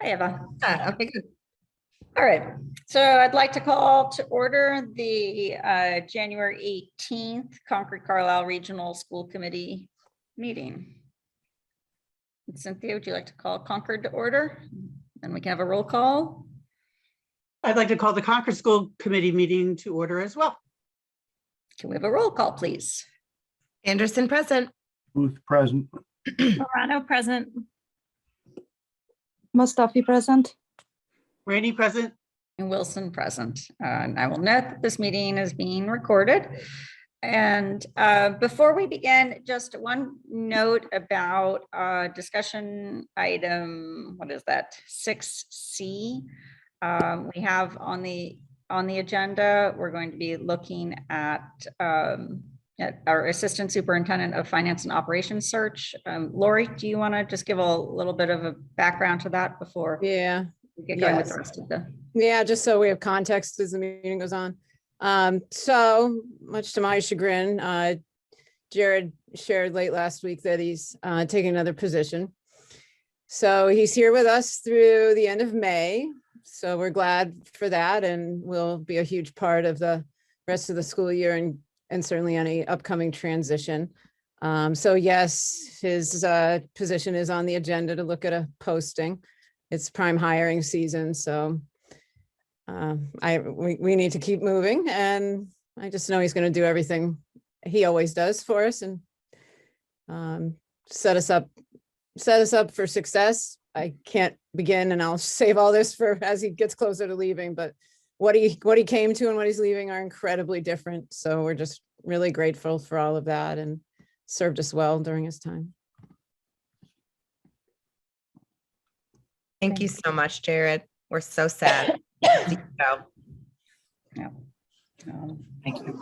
Hi, Eva. Okay, good. All right, so I'd like to call to order the January 18th Concord Carlisle Regional School Committee meeting. Cynthia, would you like to call Concord to order? And we can have a roll call. I'd like to call the Concord School Committee meeting to order as well. Can we have a roll call, please? Anderson present. Booth present. Morano present. Mustafi present. Rainey present. And Wilson present. And I will note that this meeting is being recorded. And before we begin, just one note about discussion item, what is that, 6C? We have on the agenda, we're going to be looking at our Assistant Superintendent of Finance and Operations search. Lori, do you want to just give a little bit of a background to that before we get going with the rest of the? Yeah, just so we have context as the meeting goes on. So much to my chagrin, Jared shared late last week that he's taking another position. So he's here with us through the end of May. So we're glad for that, and will be a huge part of the rest of the school year and certainly any upcoming transition. So yes, his position is on the agenda to look at a posting. It's prime hiring season, so we need to keep moving, and I just know he's going to do everything he always does for us and set us up for success. I can't begin, and I'll save all this for as he gets closer to leaving, but what he came to and what he's leaving are incredibly different. So we're just really grateful for all of that, and served us well during his time. Thank you so much, Jared. We're so sad. Yeah. Thank you.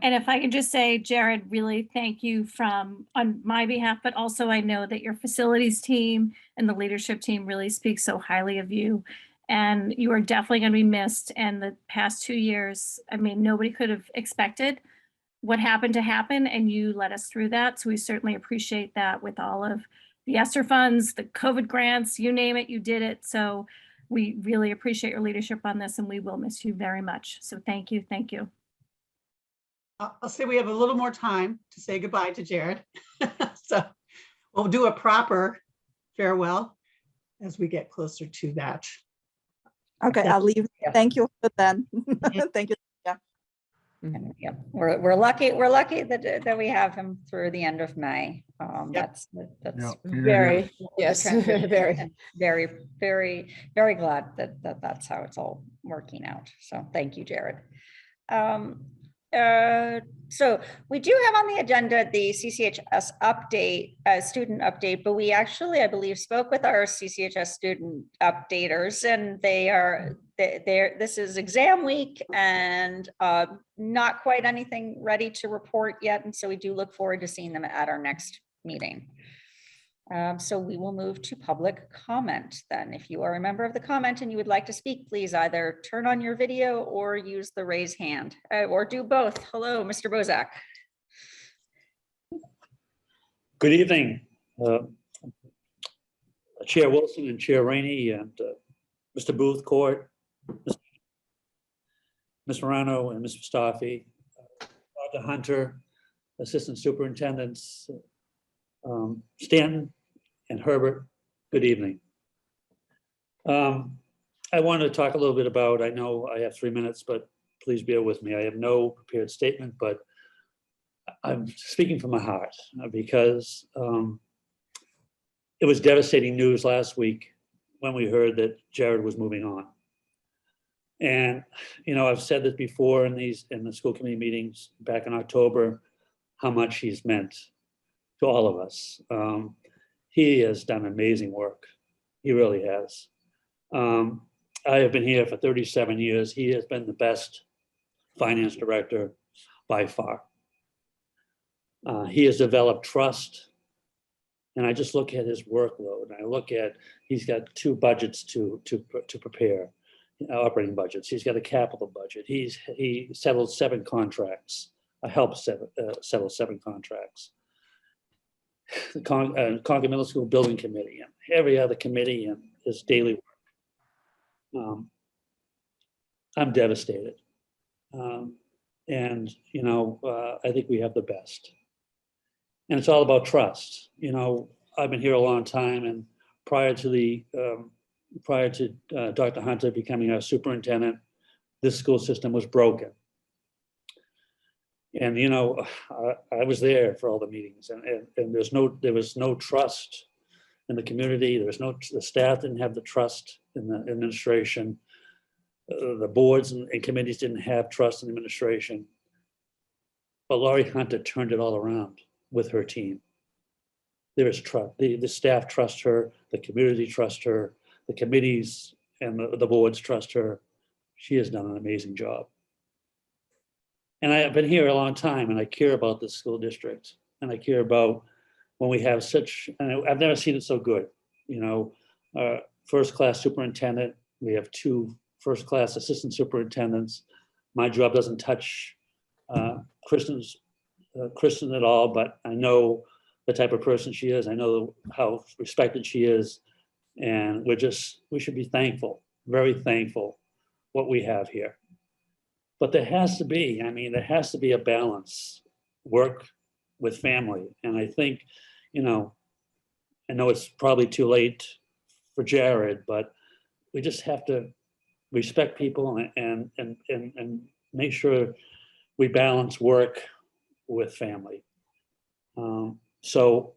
And if I could just say, Jared, really thank you on my behalf, but also I know that your facilities team and the leadership team really speak so highly of you. And you are definitely going to be missed. And the past 2 years, I mean, nobody could have expected what happened to happen, and you led us through that. So we certainly appreciate that with all of the ESSER funds, the COVID grants, you name it, you did it. So we really appreciate your leadership on this, and we will miss you very much. So thank you. Thank you. I'll say we have a little more time to say goodbye to Jared. So we'll do a proper farewell as we get closer to that. Okay, I'll leave. Thank you for then. Thank you. And, yeah, we're lucky that we have him through the end of May. That's Yeah. Very, yes, very. very glad that that's how it's all working out. So thank you, Jared. So we do have on the agenda the CCHS update, student update, but we actually, I believe, spoke with our CCHS student updaters, and this is exam week and not quite anything ready to report yet. And so we do look forward to seeing them at our next meeting. So we will move to public comment then. If you are a member of the comment and you would like to speak, please either turn on your video or use the raise hand, or do both. Hello, Mr. Bozak. Good evening, Chair Wilson and Chair Rainey and Mr. Booth, Court, Ms. Morano and Ms. Mustafi, Dr. Hunter, Assistant Superintendents, Stanton and Herbert. Good evening. I wanted to talk a little bit about, I know I have 3 minutes, but please bear with me. I have no prepared statement, but I'm speaking from my heart because it was devastating news last week when we heard that Jared was moving on. And, you know, I've said this before in the school committee meetings back in October, how much he's meant to all of us. He has done amazing work. He really has. I have been here for 37 years. He has been the best finance director by far. He has developed trust. And I just look at his workload. I look at, he's got 2 budgets to prepare, operating budgets. He's got a capital budget. He settled 7 contracts. I helped settle 7 contracts. the Concord Middle School Building Committee and every other committee and his daily work. I'm devastated. And, you know, I think we have the best. And it's all about trust. You know, I've been here a long time, and prior to Dr. Hunter becoming our superintendent, this school system was broken. And, you know, I was there for all the meetings, and there was no trust in the community. The staff didn't have the trust in the administration. The boards and committees didn't have trust in the administration. But Laurie Hunter turned it all around with her team. There is trust. The staff trust her, the community trust her, the committees and the boards trust her. She has done an amazing job. And I have been here a long time, and I care about this school district, and I care about when we have such, and I've never seen it so good. You know, first-class superintendent, we have 2 first-class assistant superintendents. My job doesn't touch Kristen at all, but I know the type of person she is. I know how respected she is, and we should be thankful, very thankful, what we have here. But there has to be a balance, work with family. And I think, you know, I know it's probably too late for Jared, but we just have to respect people and make sure we balance work with family. So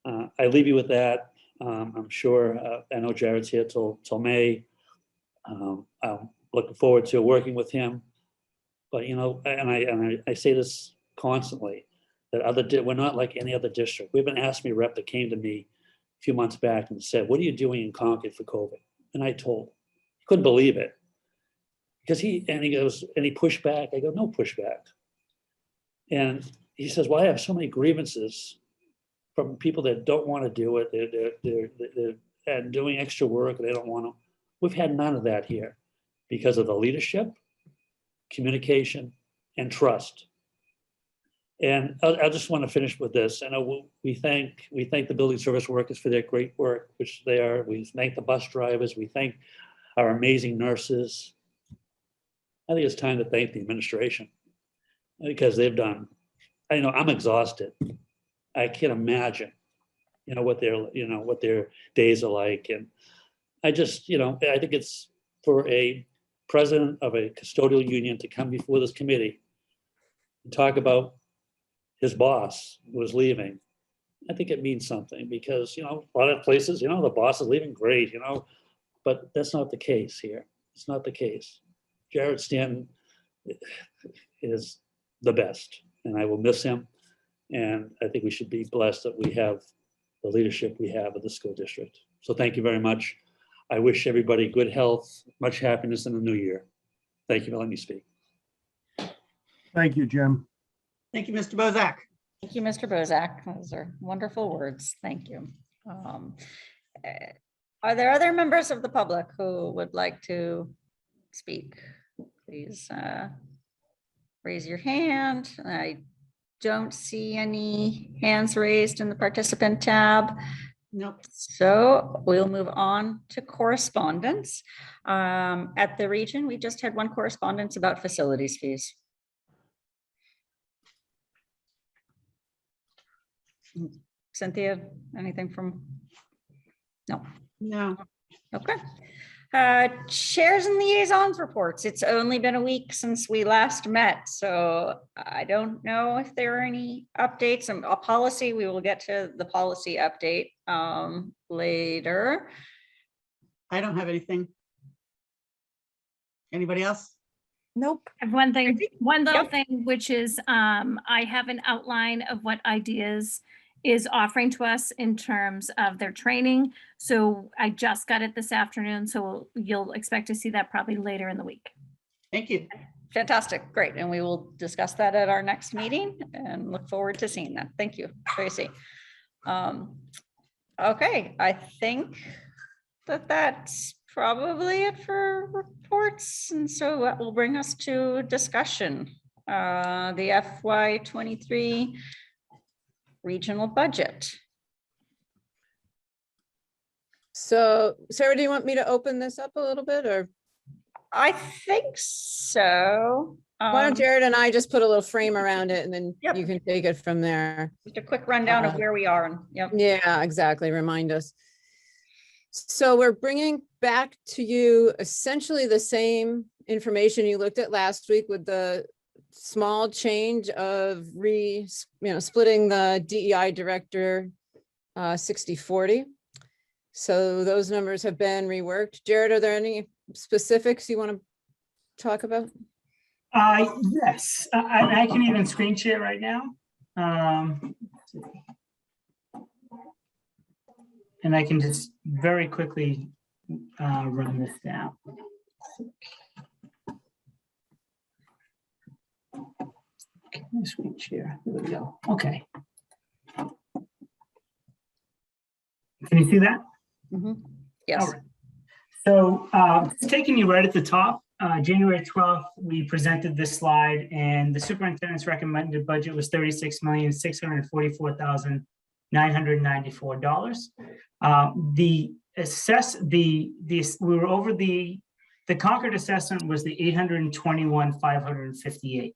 I leave you with that. I'm sure, I know Jared's here till May. I'm looking forward to working with him. But, you know, and I say this constantly, that we're not like any other district. We have an ASME rep that came to me a few months back and said, "What are you doing in Concord for COVID?" And I told him, he couldn't believe it. Because he pushed back. I go, "No pushback." And he says, "Well, I have so many grievances from people that don't want to do it. They're doing extra work. They don't want to." We've had none of that here because of the leadership, communication, and trust. And I just want to finish with this. I know we thank the building service workers for their great work, which they are. We thank the bus drivers. We thank our amazing nurses. I think it's time to thank the administration, because they've done. I know I'm exhausted. I can't imagine, what their days are like. And I just, I think it's for a president of a custodial union to come before this committee and talk about his boss who was leaving. I think it means something, because, a lot of places, the boss is leaving, great, but that's not the case here. It's not the case. Jared Stanton is the best, and I will miss him. And I think we should be blessed that we have the leadership we have at the school district. So thank you very much. I wish everybody good health, much happiness in the new year. Thank you for letting me speak. Thank you, Jim. Thank you, Mr. Bozak. Thank you, Mr. Bozak. Those are wonderful words. Thank you. Are there other members of the public who would like to speak? Please raise your hand. I don't see any hands raised in the participant tab. Nope. So we'll move on to correspondence. At the region, we just had one correspondence about facilities fees. Cynthia, anything from? No. No. Okay. Chairs and liaisons reports. It's only been a week since we last met, so I don't know if there are any updates. A policy, we will get to the policy update later. I don't have anything. Anybody else? Nope. I have one thing, one little Yep. thing, which is I have an outline of what ideas is offering to us in terms of their training. So I just got it this afternoon, so you'll expect to see that probably later in the week. Thank you. Fantastic, great. And we will discuss that at our next meeting and look forward to seeing that. Thank you, Tracy. Okay, I think that's probably it for reports. And so that will bring us to discussion. The FY23 regional budget. So Sarah, do you want me to open this up a little bit, or I think so. why don't Jared and I just put a little frame around it and then Yep. you can take it from there? Just a quick rundown of where we are. And yep. Yeah, exactly. Remind us. So we're bringing back to you essentially the same information you looked at last week with the small change of splitting the DEI director 60/40. So those numbers have been reworked. Jared, are there any specifics you want to talk about? Yes, I can even screen share right now. Let's see. And I can just very quickly run this down. Okay, screen share. There we go. Okay. Can you see that? Yes. All right. So it's taking you right at the top. January 12th, we presented this slide, and the superintendent's recommended budget was $36,644,994. We were over the Concord assessment was the 821,558.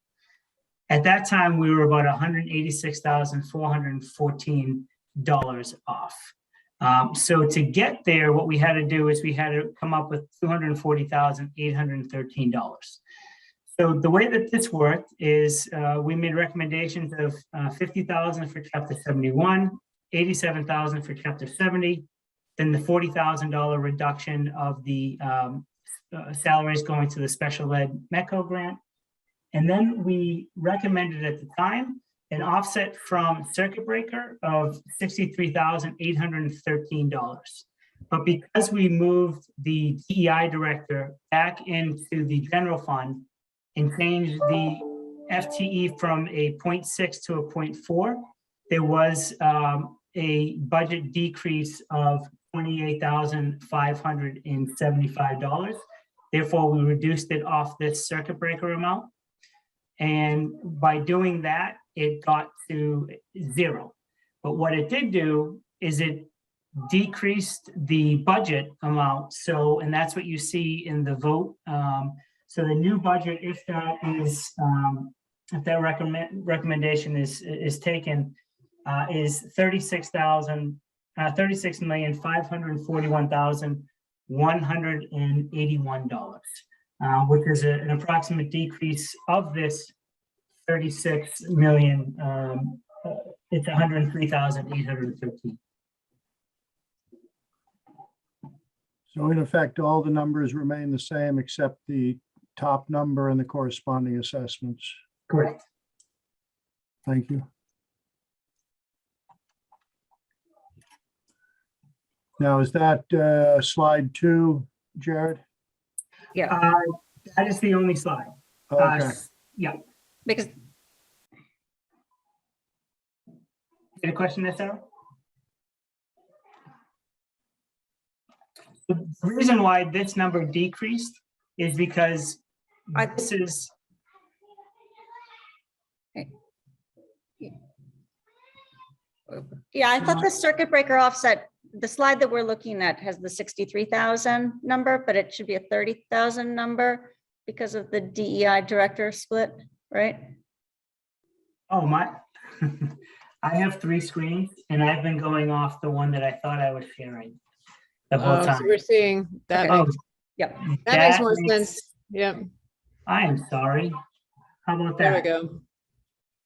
At that time, we were about $186,414 off. So to get there, what we had to do is we had to come up with $240,813. So the way that this worked is we made recommendations of $50,000 for Chapter 71, $87,000 for Chapter 70, then the $40,000 reduction of the salaries going to the special ed MECO grant. And then we recommended at the time an offset from circuit breaker of $63,813. But because we moved the DEI director back into the general fund and changed the FTE from a 0.6 to a 0.4, there was a budget decrease of $28,575. Therefore, we reduced it off this circuit breaker amount. And by doing that, it got to 0. But what it did do is it decreased the budget amount. So, and that's what you see in the vote. So the new budget, if that is, if that recommendation is taken, is $36,541,181, which is an approximate decrease of this 36 million. It's 103,813. So in effect, all the numbers remain the same except the top number and the corresponding assessments. Correct. Thank you. Now, is that slide 2, Jared? Yeah. That is the only slide. Okay. Yeah. Because Any question there, Sarah? The reason why this number decreased is because this is. yeah, I thought the circuit breaker offset, the slide that we're looking at has the 63,000 number, but it should be a 30,000 number because of the DEI director split, right? Oh, my. I have 3 screens and I've been going off the one that I thought I was sharing the whole So time. we're seeing that. Okay. Oh, Makes, Yep. that makes more makes- sense. Yep. I am sorry. How about There we that? go.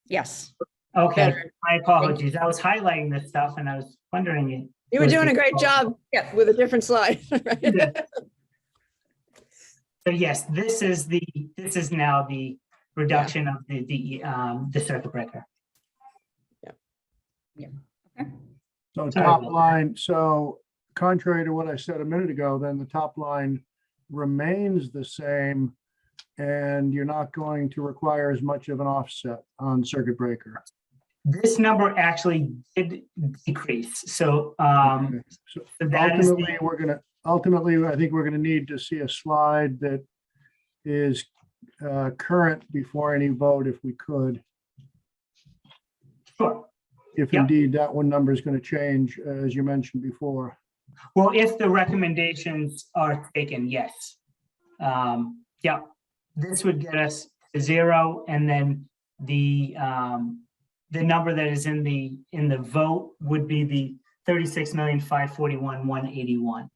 Yes. Okay, Better. my apologies. I was highlighting this stuff and I was wondering it. You were was doing a the- great job Yeah. with a different slide. right? Yeah. So yes, this is now the reduction of the circuit breaker. So Sorry top about that. line, so contrary to what I said a minute ago, then the top line remains the same and you're not going to require as much of an offset on circuit breaker. This number actually did decrease. So Okay. So that is ultimately, I think we're gonna need to see a slide that is current before any vote, if we could, sure. if Yep. indeed that one number is gonna change, as you mentioned before. Well, if the recommendations are taken, yes. Yeah, this would get us to 0, and then the number that is in the vote would be the 36,541,181.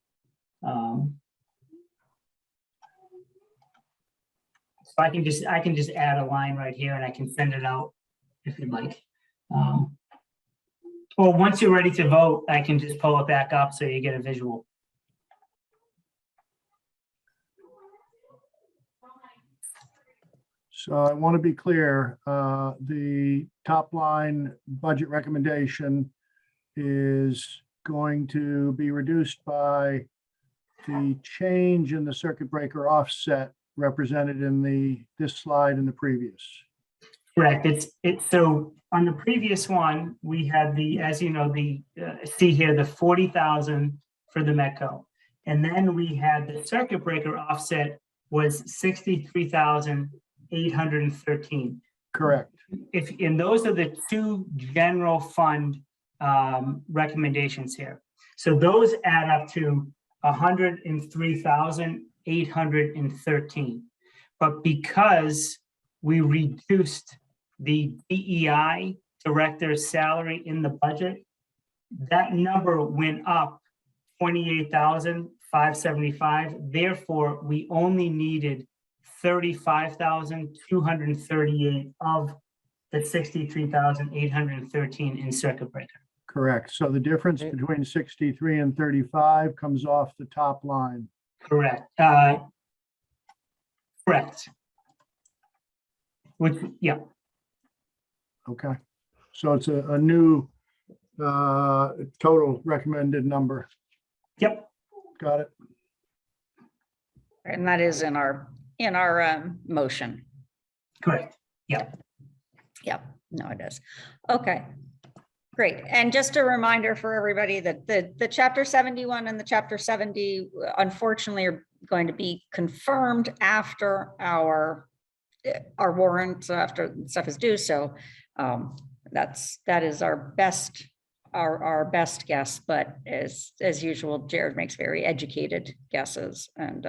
So I can just add a line right here, and I can send it out if you'd like. Or once you're ready to vote, I can just pull it back up so you get a visual. So I want to be clear, the top line budget recommendation is going to be reduced by the change in the circuit breaker offset represented in this slide and the previous. Correct. It's so on the previous one, we had the, as you know, see here, the 40,000 for the Metco. And then we had the circuit breaker offset was 63,813. Correct. And those are the two general fund recommendations here. So those add up to 103,813. But because we reduced the DEI director's salary in the budget, that number went up 28,575. Therefore, we only needed 35,238 of the 63,813 in circuit breaker. Correct. So the difference Right. between 63 and 35 comes off the top line. Correct. Correct. Which, yeah, Okay. So it's a new total recommended number. yep, Got it. And that is in our motion. correct. Yep, no, it is. Okay, great. And just a reminder for everybody that the chapter 71 and the chapter 70 unfortunately are going to be confirmed after our warrant, after stuff is due. So that is our best guess, but as usual, Jared makes very educated guesses and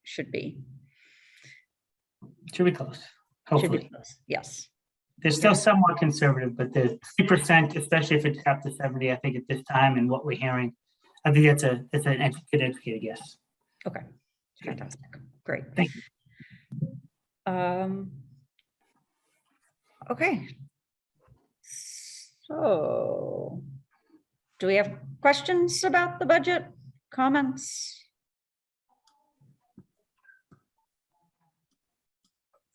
should be Should be close, close. hopefully. Yes. They're still somewhat conservative, but the 3%, especially if it's chapter 70, I think at this time and what we're hearing, I think that's an educated guess. Okay, fantastic, great. Thank you. Okay. So, do we have questions about the budget, comments?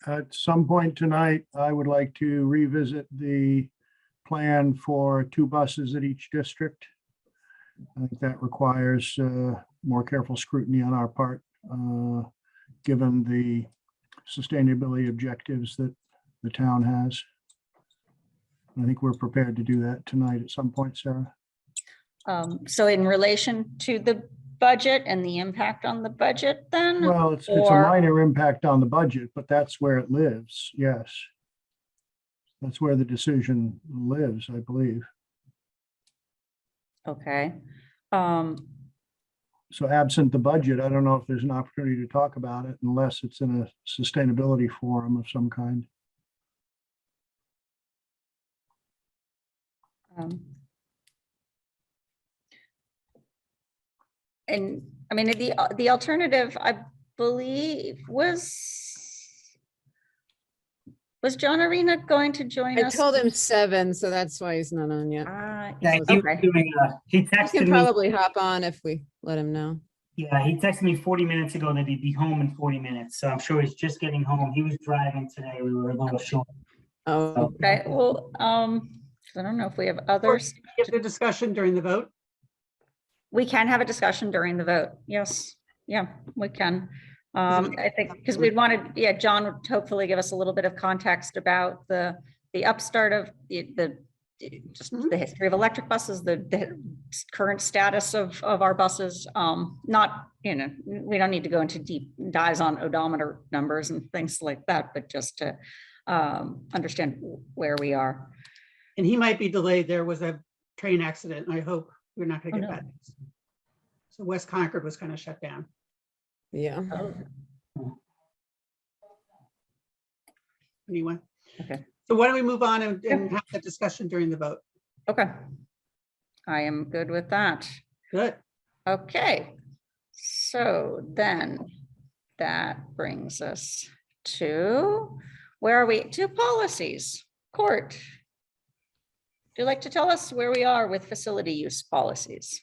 At some point tonight, I would like to revisit the plan for 2 buses at each district. I think that requires more careful scrutiny on our part, given the sustainability objectives that the town has. I think we're prepared to do that tonight at some point, Sarah. So in relation to the budget and the impact on the budget then? Well, it's a or- minor impact on the budget, but that's where it lives. Yes. That's where the decision lives, I believe. Okay. So absent the budget, I don't know if there's an opportunity to talk about it unless it's in a sustainability forum of some kind. And I mean, the alternative, I believe, was John Arena going to join I us? told him 7, so that's why he's not on yet. Yeah, He's- he was okay. doing, he He texted can me, probably hop on if we let him know. yeah, he texted me 40 minutes ago that he'd be home in 40 minutes. So I'm sure he's just getting home. He was driving today. We were a little short. Oh, Okay, well, I don't know if we have others. Give the discussion during the vote. We can have a discussion during the vote. Yes, yeah, we can. I think, because we'd wanted, yeah, John would hopefully give us a little bit of context about the upstart of just the history of electric buses, the current status of our buses. Not, we don't need to go into deep dives on odometer numbers and things like that, but just to understand where we are. And he might be delayed. There was a train accident. I hope we're not going Oh, to get no. bad news. So West Concord was kind of shut down. Yeah. Anyone? Okay. So why don't we move on and have that discussion during the vote? Okay. I am good with that. Good. Okay. So then that brings us to, where are we? To policies. Court. Would you like to tell us where we are with facility use policies?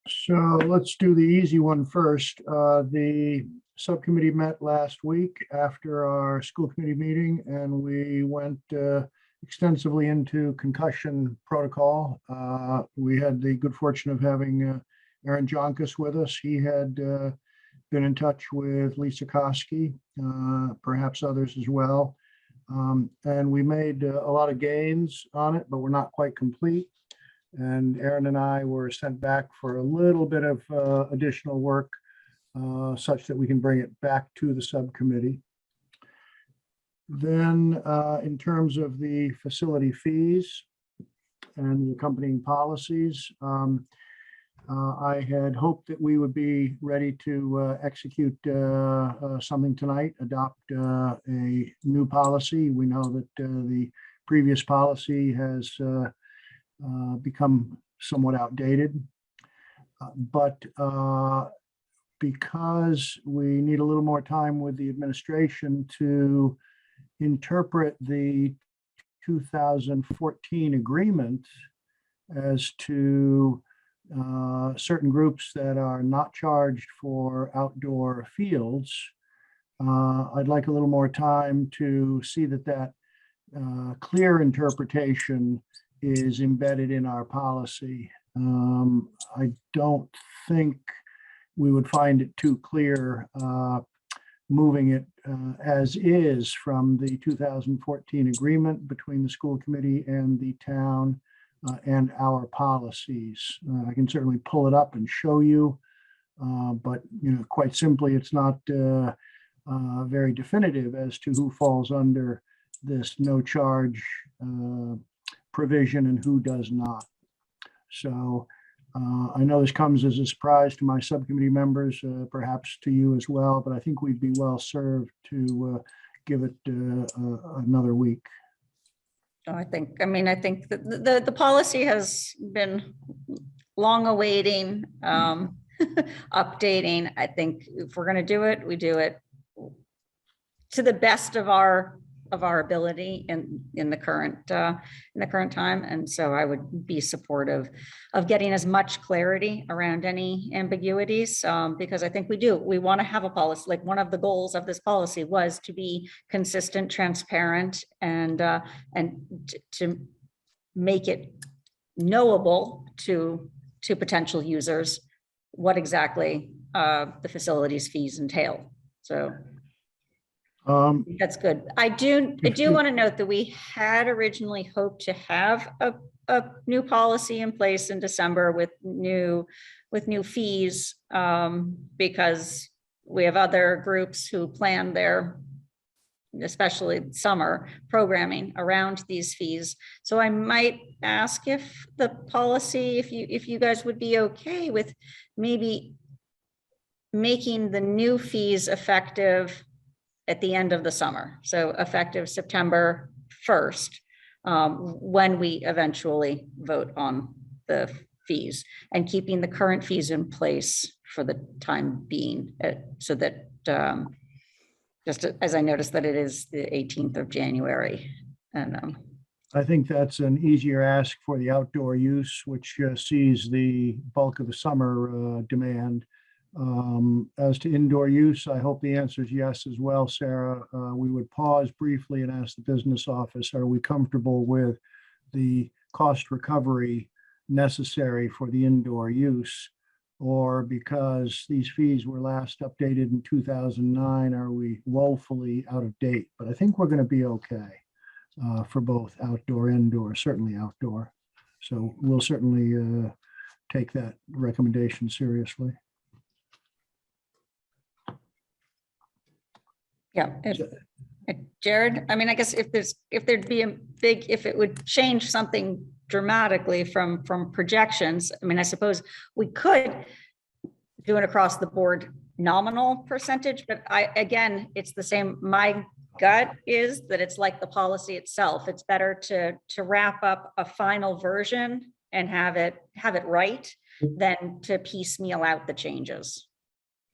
So let's do the easy one first. The subcommittee met last week after our school committee meeting, and we went extensively into concussion protocol. We had the good fortune of having Aaron Jonkus with us. He had been in touch with Lisa Koski, perhaps others as well. And we made a lot of gains on it, but we're not quite complete. And Aaron and I were sent back for a little bit of additional work such that we can bring it back to the subcommittee. Then in terms of the facility fees and the accompanying policies, I had hoped that we would be ready to execute something tonight, adopt a new policy. We know that the previous policy has become somewhat outdated. But because we need a little more time with the administration to interpret the 2014 agreement as to certain groups that are not charged for outdoor fields, I'd like a little more time to see that clear interpretation is embedded in our policy. I don't think we would find it too clear moving it as is from the 2014 agreement between the school committee and the town and our policies. I can certainly pull it up and show you, but quite simply, it's not very definitive as to who falls under this no charge provision and who does not. So I know this comes as a surprise to my subcommittee members, perhaps to you as well, but I think we'd be well served to give it another week. I think that the policy has been long awaiting, updating. I think if we're going to do it, we do it to the best of our ability in the current time. And so I would be supportive of getting as much clarity around any ambiguities, because I think we want to have a policy. Like, one of the goals of this policy was to be consistent, transparent, and to make it knowable to potential users what exactly the facilities fees entail. So that's good. I do want to note that we had originally hoped to have a new policy in place in December with new fees, because we have other groups who plan their, especially summer programming around these fees. So I might ask if the policy, if you guys would be okay with maybe making the new fees effective at the end of the summer. So effective September 1st, when we eventually vote on the fees, and keeping the current fees in place for the time being, so that just as I noticed that it is the 18th of January. And I think that's an easier ask for the outdoor use, which sees the bulk of the summer demand. As to indoor use, I hope the answer is yes as well, Sarah. We would pause briefly and ask the business office, are we comfortable with the cost recovery necessary for the indoor use? Or because these fees were last updated in 2009, are we woefully out of date? But I think we're going to be okay for both outdoor, indoor, certainly outdoor. So we'll certainly take that recommendation seriously. yeah, Jared, I mean, I guess if there'd be if it would change something dramatically from projections, I mean, I suppose we could do an across the board nominal percentage, but again, it's the same. My gut is that it's like the policy itself. It's better to wrap up a final version and have it right than to piecemeal out the changes.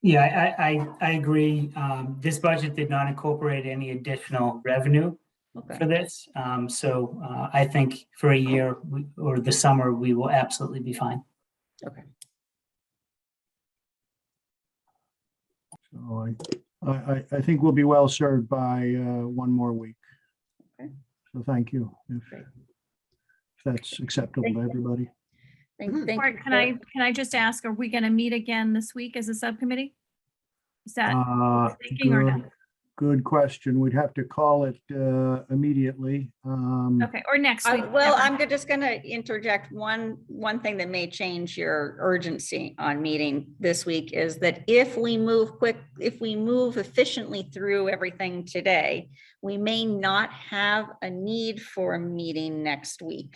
Yeah, I agree. This budget did not incorporate any additional revenue Okay. for this. So I think for a year or the summer, we will absolutely be fine. Okay. So I think we'll be well served by one more week. Okay. So thank you. Great. If that's acceptable Thank to you. everybody. Thank Or you. can I just ask, are we going to meet again this week as a subcommittee? Is that thinking or no? Good question. We'd have to call it immediately. Okay, or next week? Well, whatever. I'm just going to interject one thing that may change your urgency on meeting this week is that if we move efficiently through everything today, we may not have a need for a meeting next week,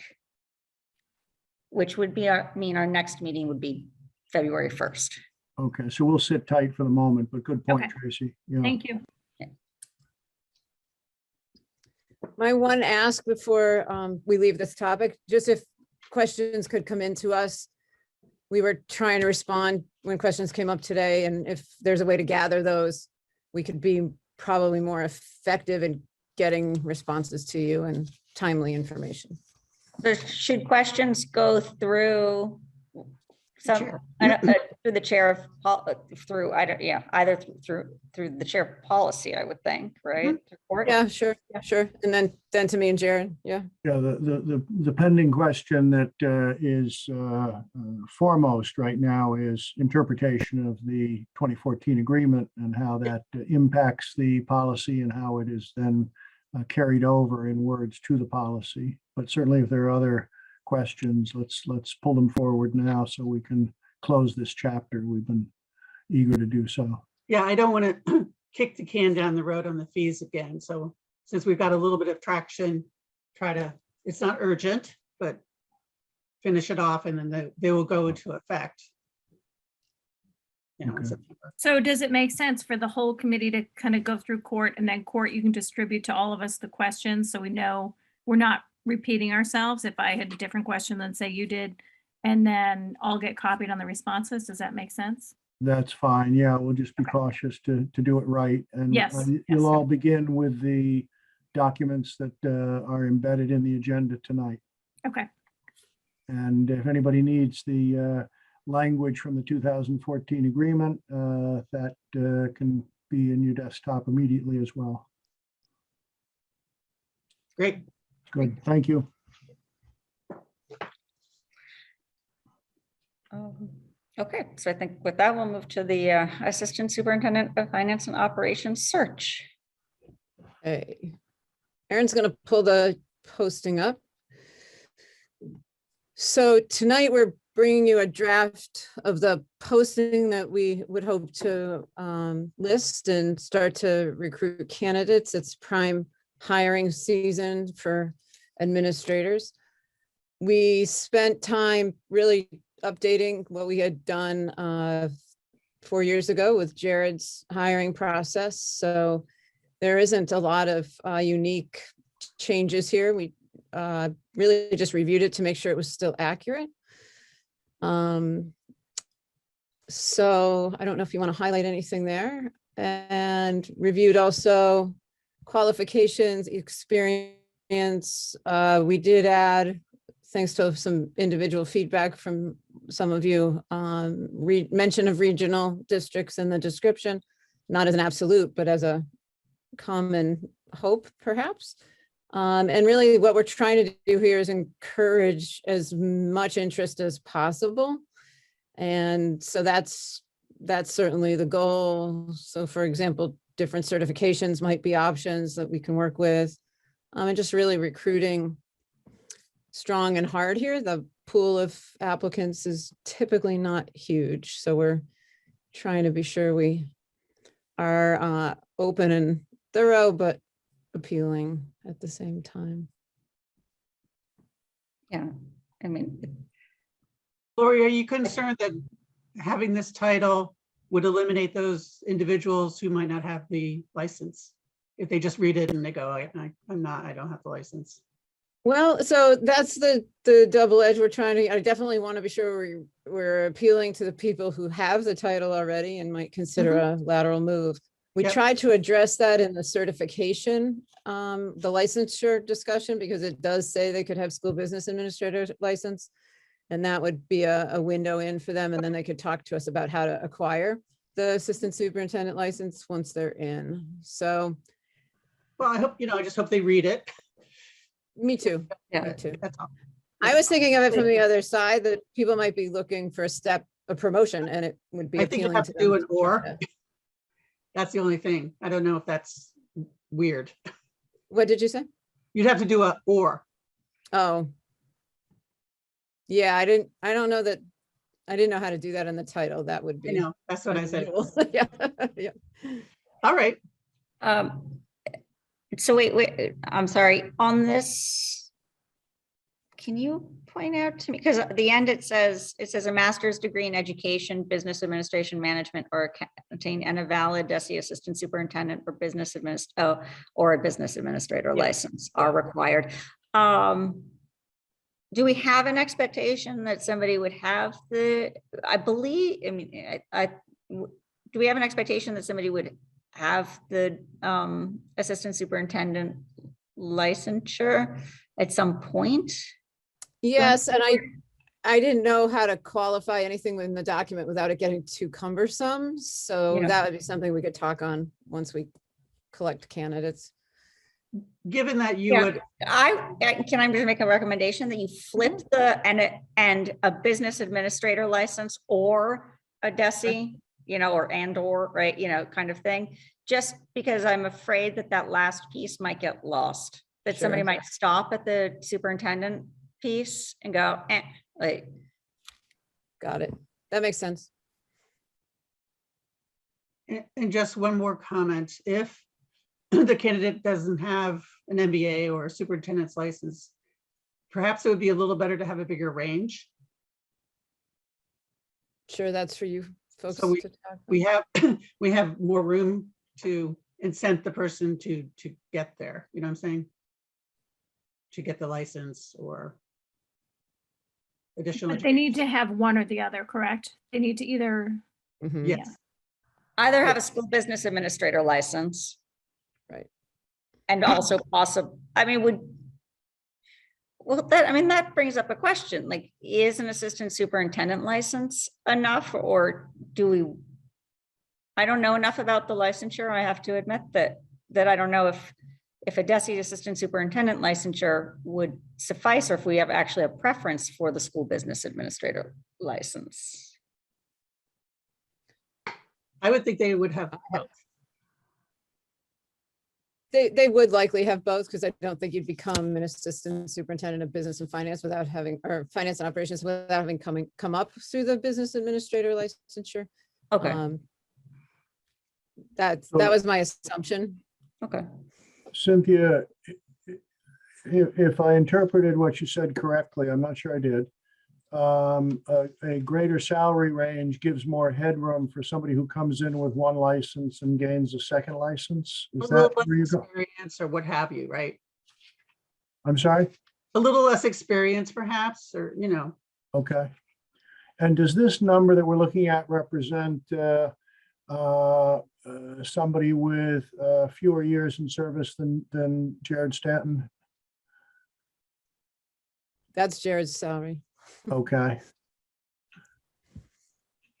which would be our next meeting would be February 1st. Okay, so we'll sit tight for the moment, but good point, Okay. Tracy. Yeah. Thank you. My one ask before we leave this topic, just if questions could come into us. We were trying to respond when questions came up today, and if there's a way to gather those, we could be probably more effective in getting responses to you and timely information. So should questions go through through the chair of either through the chair of policy, I would think, right? To court? Yeah, sure, sure. And then to me and Jared, yeah. Yeah, the pending question that is foremost right now is interpretation of the 2014 agreement and how that impacts the policy and how it is then carried over in words to the policy. But certainly if there are other questions, let's pull them forward now so we can close this chapter. We've been eager to do so. Yeah, I don't want to kick the can down the road on the fees again. So since we've got a little bit of traction, it's not urgent, but finish it off and then they will go into effect. You know, in Okay. September. So does it make sense for the whole committee to kind of go through court and then court, you can distribute to all of us the questions so we know we're not repeating ourselves? If I had a different question than say you did, and then I'll get copied on the responses. Does that make sense? That's fine. Yeah, we'll just be cautious to do it right. And Yes, you'll yes. all begin with the documents that are embedded in the agenda tonight. Okay, And if anybody needs the language from the 2014 agreement, that can be in your desktop immediately as well. Great. Good, thank you. Okay, so I think with that, we'll move to the Assistant Superintendent of Finance and Operations search. Hey, Erin's going to pull the posting up. So tonight we're bringing you a draft of the posting that we would hope to list and start to recruit candidates. It's prime hiring season for administrators. We spent time really updating what we had done 4 years ago with Jared's hiring process. So there isn't a lot of unique changes here. We really just reviewed it to make sure it was still accurate. So I don't know if you want to highlight anything there, and reviewed also qualifications, experience. We did add, thanks to some individual feedback from some of you, mention of regional districts in the description, not as an absolute, but as a common hope, perhaps. And really what we're trying to do here is encourage as much interest as possible. And so that's certainly the goal. So for example, different certifications might be options that we can work with. And just really recruiting strong and hard here. The pool of applicants is typically not huge. So we're trying to be sure we are open and thorough, but appealing at the same time. Yeah, I mean, Lori, are you concerned that having this title would eliminate those individuals who might not have the license. If they just read it and they go, I don't have the license. Well, so that's the double edge we're trying to, I definitely want to be sure we're appealing to the people who have the title already and might consider a lateral move. We Yep. tried to address that in the certification, the licensure discussion, because it does say they could have school business administrator license. And that would be a window in for them. And then they could talk to us about how to acquire the assistant superintendent license once they're in. So Well, I hope, I just hope they read it. me too. Me Yeah. too. That's all. I was thinking of it from the other side, that people might be looking for a promotion, and it would be I think you appealing have to to do them. an or. That's the only thing. I don't know if that's weird. What did you say? You'd have to do a or. Oh. Yeah, I don't know that, I didn't know how to do that in the title. That would I be. know, that's what I said. unusual. Yeah, yeah. All right. So wait, I'm sorry, on this, can you point out to me, because at the end it says a master's degree in education, business administration management, or accounting, and a valid DESE assistant superintendent or business or a business administrator Yeah. license are required. Do we have an expectation that somebody would have do we have an expectation that somebody would have the assistant superintendent licensure at some point? Yes, and I didn't know how to qualify anything in the document without it getting too cumbersome. So Yeah. that would be something we could talk on once we collect candidates. Given that you Yeah. would, Can I just make a recommendation that you flip and a business administrator license or a DESE, or right, kind of thing, just because I'm afraid that last piece might get lost, that somebody Sure. might stop at the superintendent piece and go, like, Got it. That makes sense. and just one more comment, if the candidate doesn't have an MBA or a superintendent's license, perhaps it would be a little better to have a bigger range. Sure, that's for you folks So to talk. We have, we have more room to incent the person to get there, you know what I'm saying? To get the license or additional. But they need to have one or the other, correct? They need to either, Mhm. Yes, either have a school business administrator license. Right. And also possible, that brings up a question, like, is an assistant superintendent license enough, or I don't know enough about the licensure. I have to admit that I don't know if a DESE assistant superintendent licensure would suffice, or if we have actually a preference for the school business administrator license. I would think they would have both. They would likely have both, because I don't think you'd become an assistant superintendent of business and finance without having, or finance and operations without having come up through the business administrator licensure. Okay, That So- was my assumption. okay. Cynthia, if I interpreted what you said correctly, I'm not sure I did. A greater salary range gives more headroom for somebody who comes in with one license and gains a second license. A Is little that less where you go? experience or what have you, right? I'm sorry? A little less experience perhaps, or, Okay. And does this number that we're looking at represent somebody with fewer years in service than Jared Stanton? That's Jared's salary. Okay.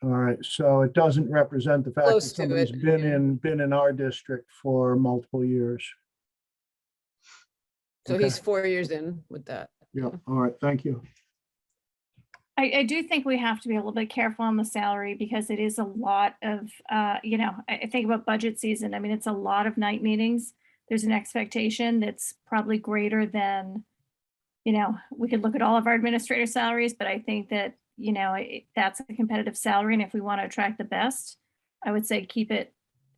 All right, so it doesn't represent the fact that Close to somebody's it, been in our district for multiple years. So Okay. he's 4 years in with that. Yeah, all right, thank you. I do think we have to be a little bit careful on the salary, because it is a lot of, I think about budget season. It's a lot of night meetings. There's an expectation that's probably greater than, we could look at all of our administrator salaries, but I think that, that's a competitive salary. And if we want to attract the best, I would say keep it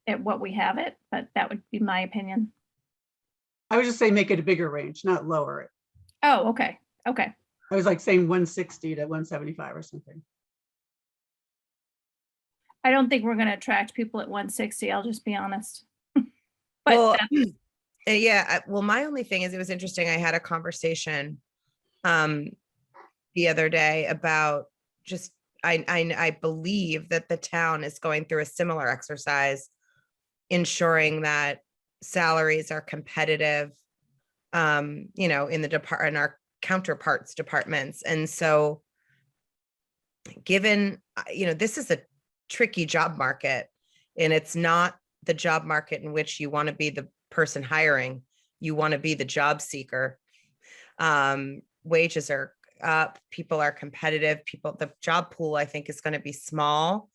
at what we have it, but that would be my opinion. I would just say make it a bigger range, not lower it. Oh, okay. Okay. I was like saying 160 to 175 or something. I don't think we're gonna attract people at 160, I'll just be honest. Well, But that's- yeah, well, my only thing is, it was interesting. I had a conversation the other day about just, I believe that the town is going through a similar exercise, ensuring that salaries are competitive, you know, in in our counterparts departments. And so given, you know, this is a tricky job market, and it's not the job market in which you want to be the person hiring, you want to be the job seeker. Wages are up, people are competitive, the job pool, I think, is going to be small.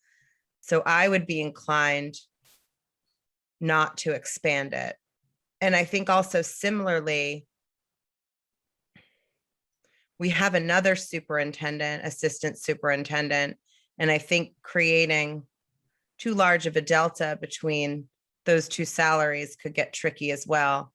So I would be inclined not to expand it. And I think also similarly, we have another superintendent, assistant superintendent, and I think creating too large of a delta between those two salaries could get tricky as well.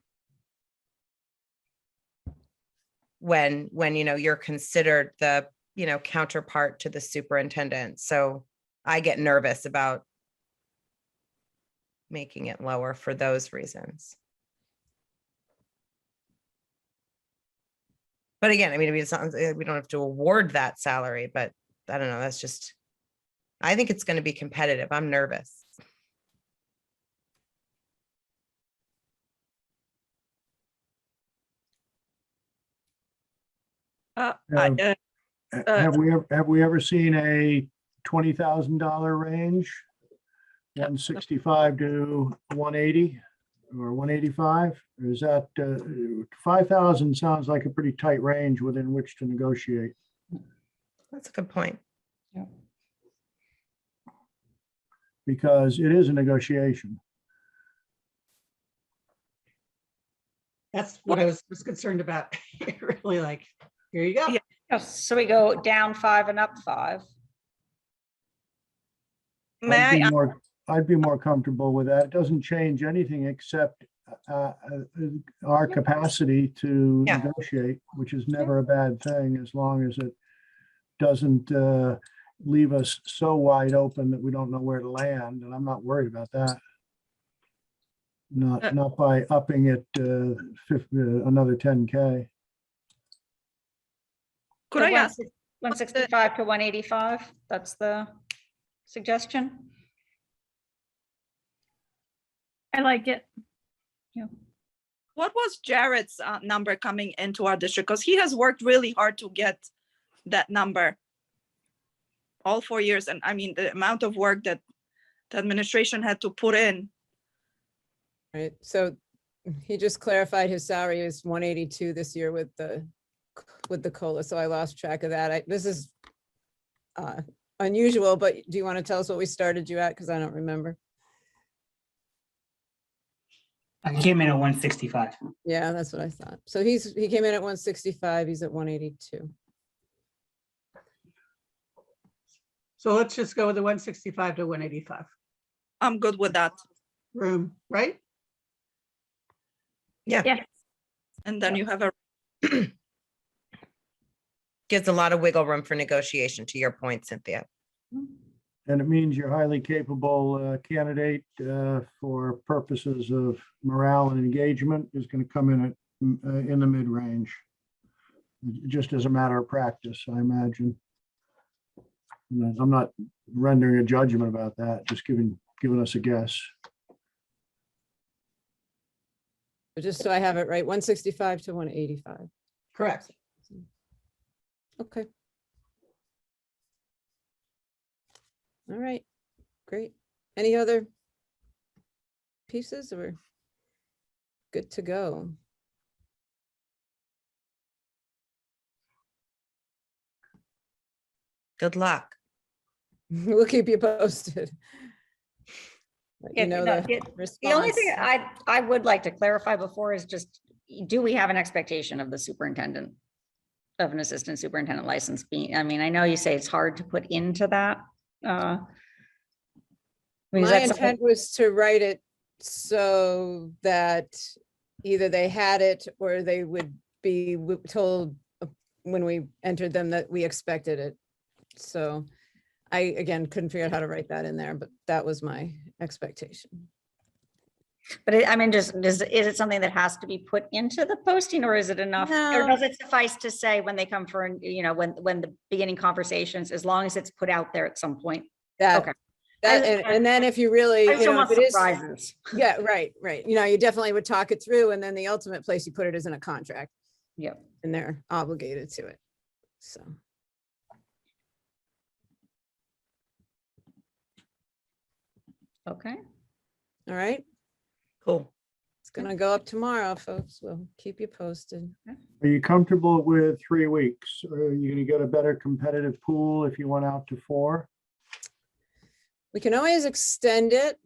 When, you know, you're considered the, you know, counterpart to the superintendent. So I get nervous about making it lower for those reasons. But again, I mean, it's not, we don't have to award that salary, but I don't know, that's just, I think it's going to be competitive. I'm nervous. I- Have have we ever seen a $20,000 range? 165 to 180 or 185? Or is that 5,000 sounds like a pretty tight range within which to negotiate. That's a good point. Because it is a negotiation. That's what I was concerned about. Really, like, here you go. Yeah. Yes, so we go down 5 and up 5. May I, I'd be more comfortable with that. It doesn't change anything except our capacity to Yeah. negotiate, which is never a bad thing, as long as it doesn't leave us so wide open that we don't know where to land, and I'm not worried about that. Not by upping it another 10K. could I ask, 165 to 185, that's the suggestion. I like it. what was Jared's number coming into our district? Because he has worked really hard to get that number all 4 years. And I mean, the amount of work that the administration had to put in. Right, so he just clarified his salary is 182 this year with the COLA, so I lost track of that. This is unusual, but do you want to tell us what we started you at? Because I don't remember. I came in at 165. Yeah, that's what I thought. So he came in at 165, he's at 182. So let's just go with the 165 to 185 I'm good with that. room, right? Yeah. Yeah. And then you have a, Gives a lot of wiggle room for negotiation, to your point, Cynthia. And it means you're highly capable candidate for purposes of morale and engagement is going to come in at in the mid-range, just as a matter of practice, I imagine. And I'm not rendering a judgment about that, just giving us a guess. So just so I have it right, 165 to 185. Correct. Okay. All right, great. Any other pieces or good to go? Good luck. We'll keep you posted. Let Yeah, you know no, the The only thing response. I would like to clarify before is just, do we have an expectation of the superintendent, of an assistant superintendent license being, I mean, I know you say it's hard to put into that. I mean, is My that something- intent was to write it so that either they had it or they would be told when we entered them that we expected it. So I, again, couldn't figure out how to write that in there, but that was my expectation. But I mean, is it something that has to be put into the posting, or is it enough? Or No. does it suffice to say when they come for, when the beginning conversations, as long as it's put out there at some point? That, Okay. and then if you really, I just you don't know, if want it is, surprises. yeah, right. You know, you definitely would talk it through, and then the ultimate place you put it is in a contract, Yep. and they're obligated to it. So, Okay. all right, Cool. it's gonna go up tomorrow, folks. We'll keep you posted. Are you comfortable with 3 weeks? Or are you gonna get a better competitive pool if you went out to 4? We can always extend it.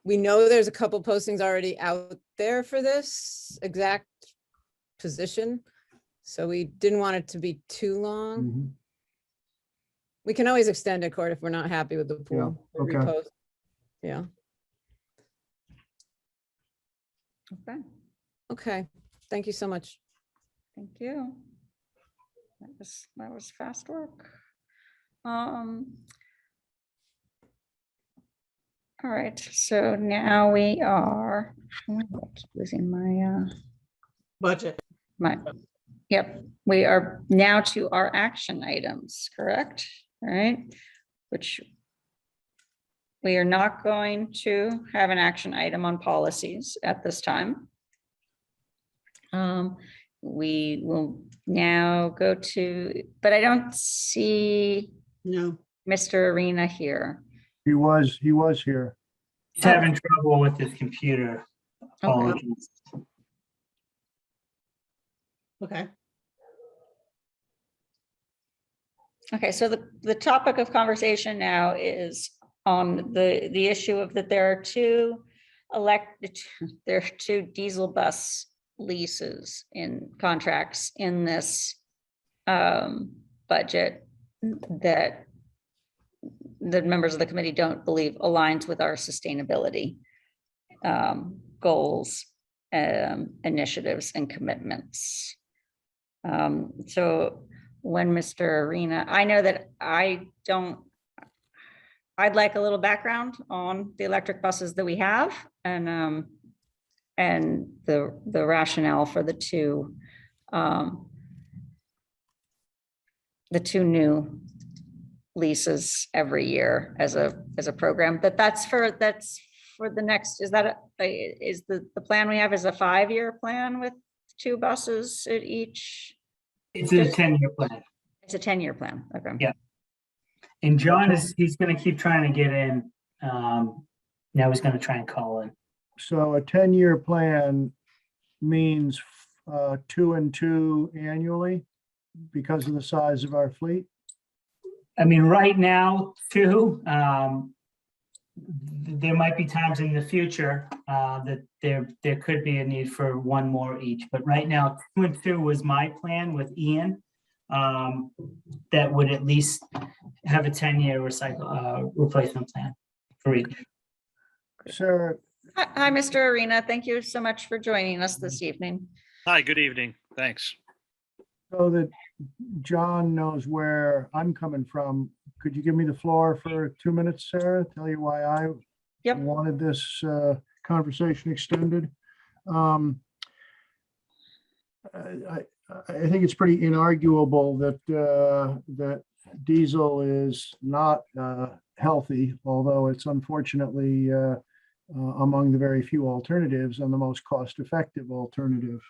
We know there's a couple postings already out there for this exact position. So we didn't want it to be too long. Mhm. We can always extend it, Court, if we're not happy with the pool. or okay. repost. Yeah, Okay. okay. Thank you so much. Thank you. That was fast work. All right, so now we are, oh, I keep losing Budget. yep, we are now to our action items, correct? All right, which we are not going to have an action item on policies at this time. We will now go to, but I don't see No. Mr. Arena here. He was here. He's having trouble with his computer. Apologies. Okay. Okay, so the topic of conversation now is on the issue of that there are two diesel bus leases in contracts in this budget that the members of the committee don't believe aligns with our sustainability goals, initiatives, and commitments. So when Mr. Arena, I know that I'd like a little background on the electric buses that we have and the rationale for the two new leases every year as a program, that's for the next, is that is the plan we have is a 5-year plan with 2 buses at each? It's a 10-year plan. It's a 10-year plan. Okay. Yeah. And John he's gonna keep trying to get in. Now he's gonna try and call in. So a 10-year plan means 2 and 2 annually because of the size of our fleet? I mean, right now, too, there might be times in the future that there could be a need for 1 more each. But right now, 2 and 2 was my plan with Ian. That would at least have a 10-year replacement plan for each. Sarah, Hi, Mr. Arena. Thank you so much for joining us this evening. Hi, good evening. Thanks. so that John knows where I'm coming from, could you give me the floor for 2 minutes, Sarah? Tell you why I Yep. wanted this conversation extended. I think it's pretty inarguable that that diesel is not healthy, although it's unfortunately among the very few alternatives and the most cost-effective alternative.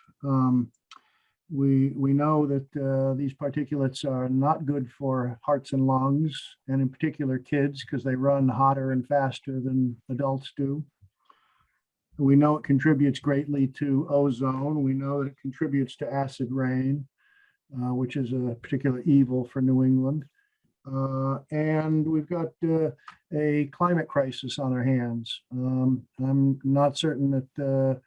We know that these particulates are not good for hearts and lungs, and in particular kids, because they run hotter and faster than adults do. We know it contributes greatly to ozone. We know that it contributes to acid rain, which is a particular evil for New England. And we've got a climate crisis on our hands. I'm not certain that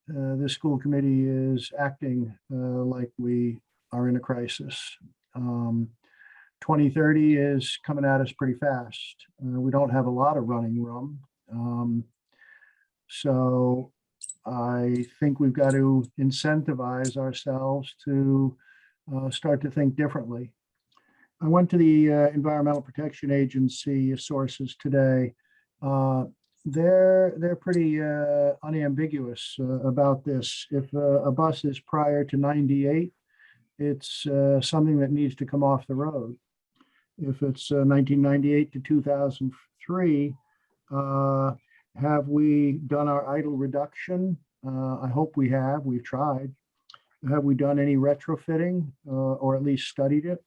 this school committee is acting like we are in a crisis. 2030 is coming at us pretty fast. We don't have a lot of running room. So I think we've got to incentivize ourselves to start to think differently. I went to the Environmental Protection Agency sources today. They're pretty unambiguous about this. If a bus is prior to 98, it's something that needs to come off the road. If it's 1998 to 2003, have we done our idle reduction? I hope we have. We've tried. Have we done any retrofitting or at least studied it?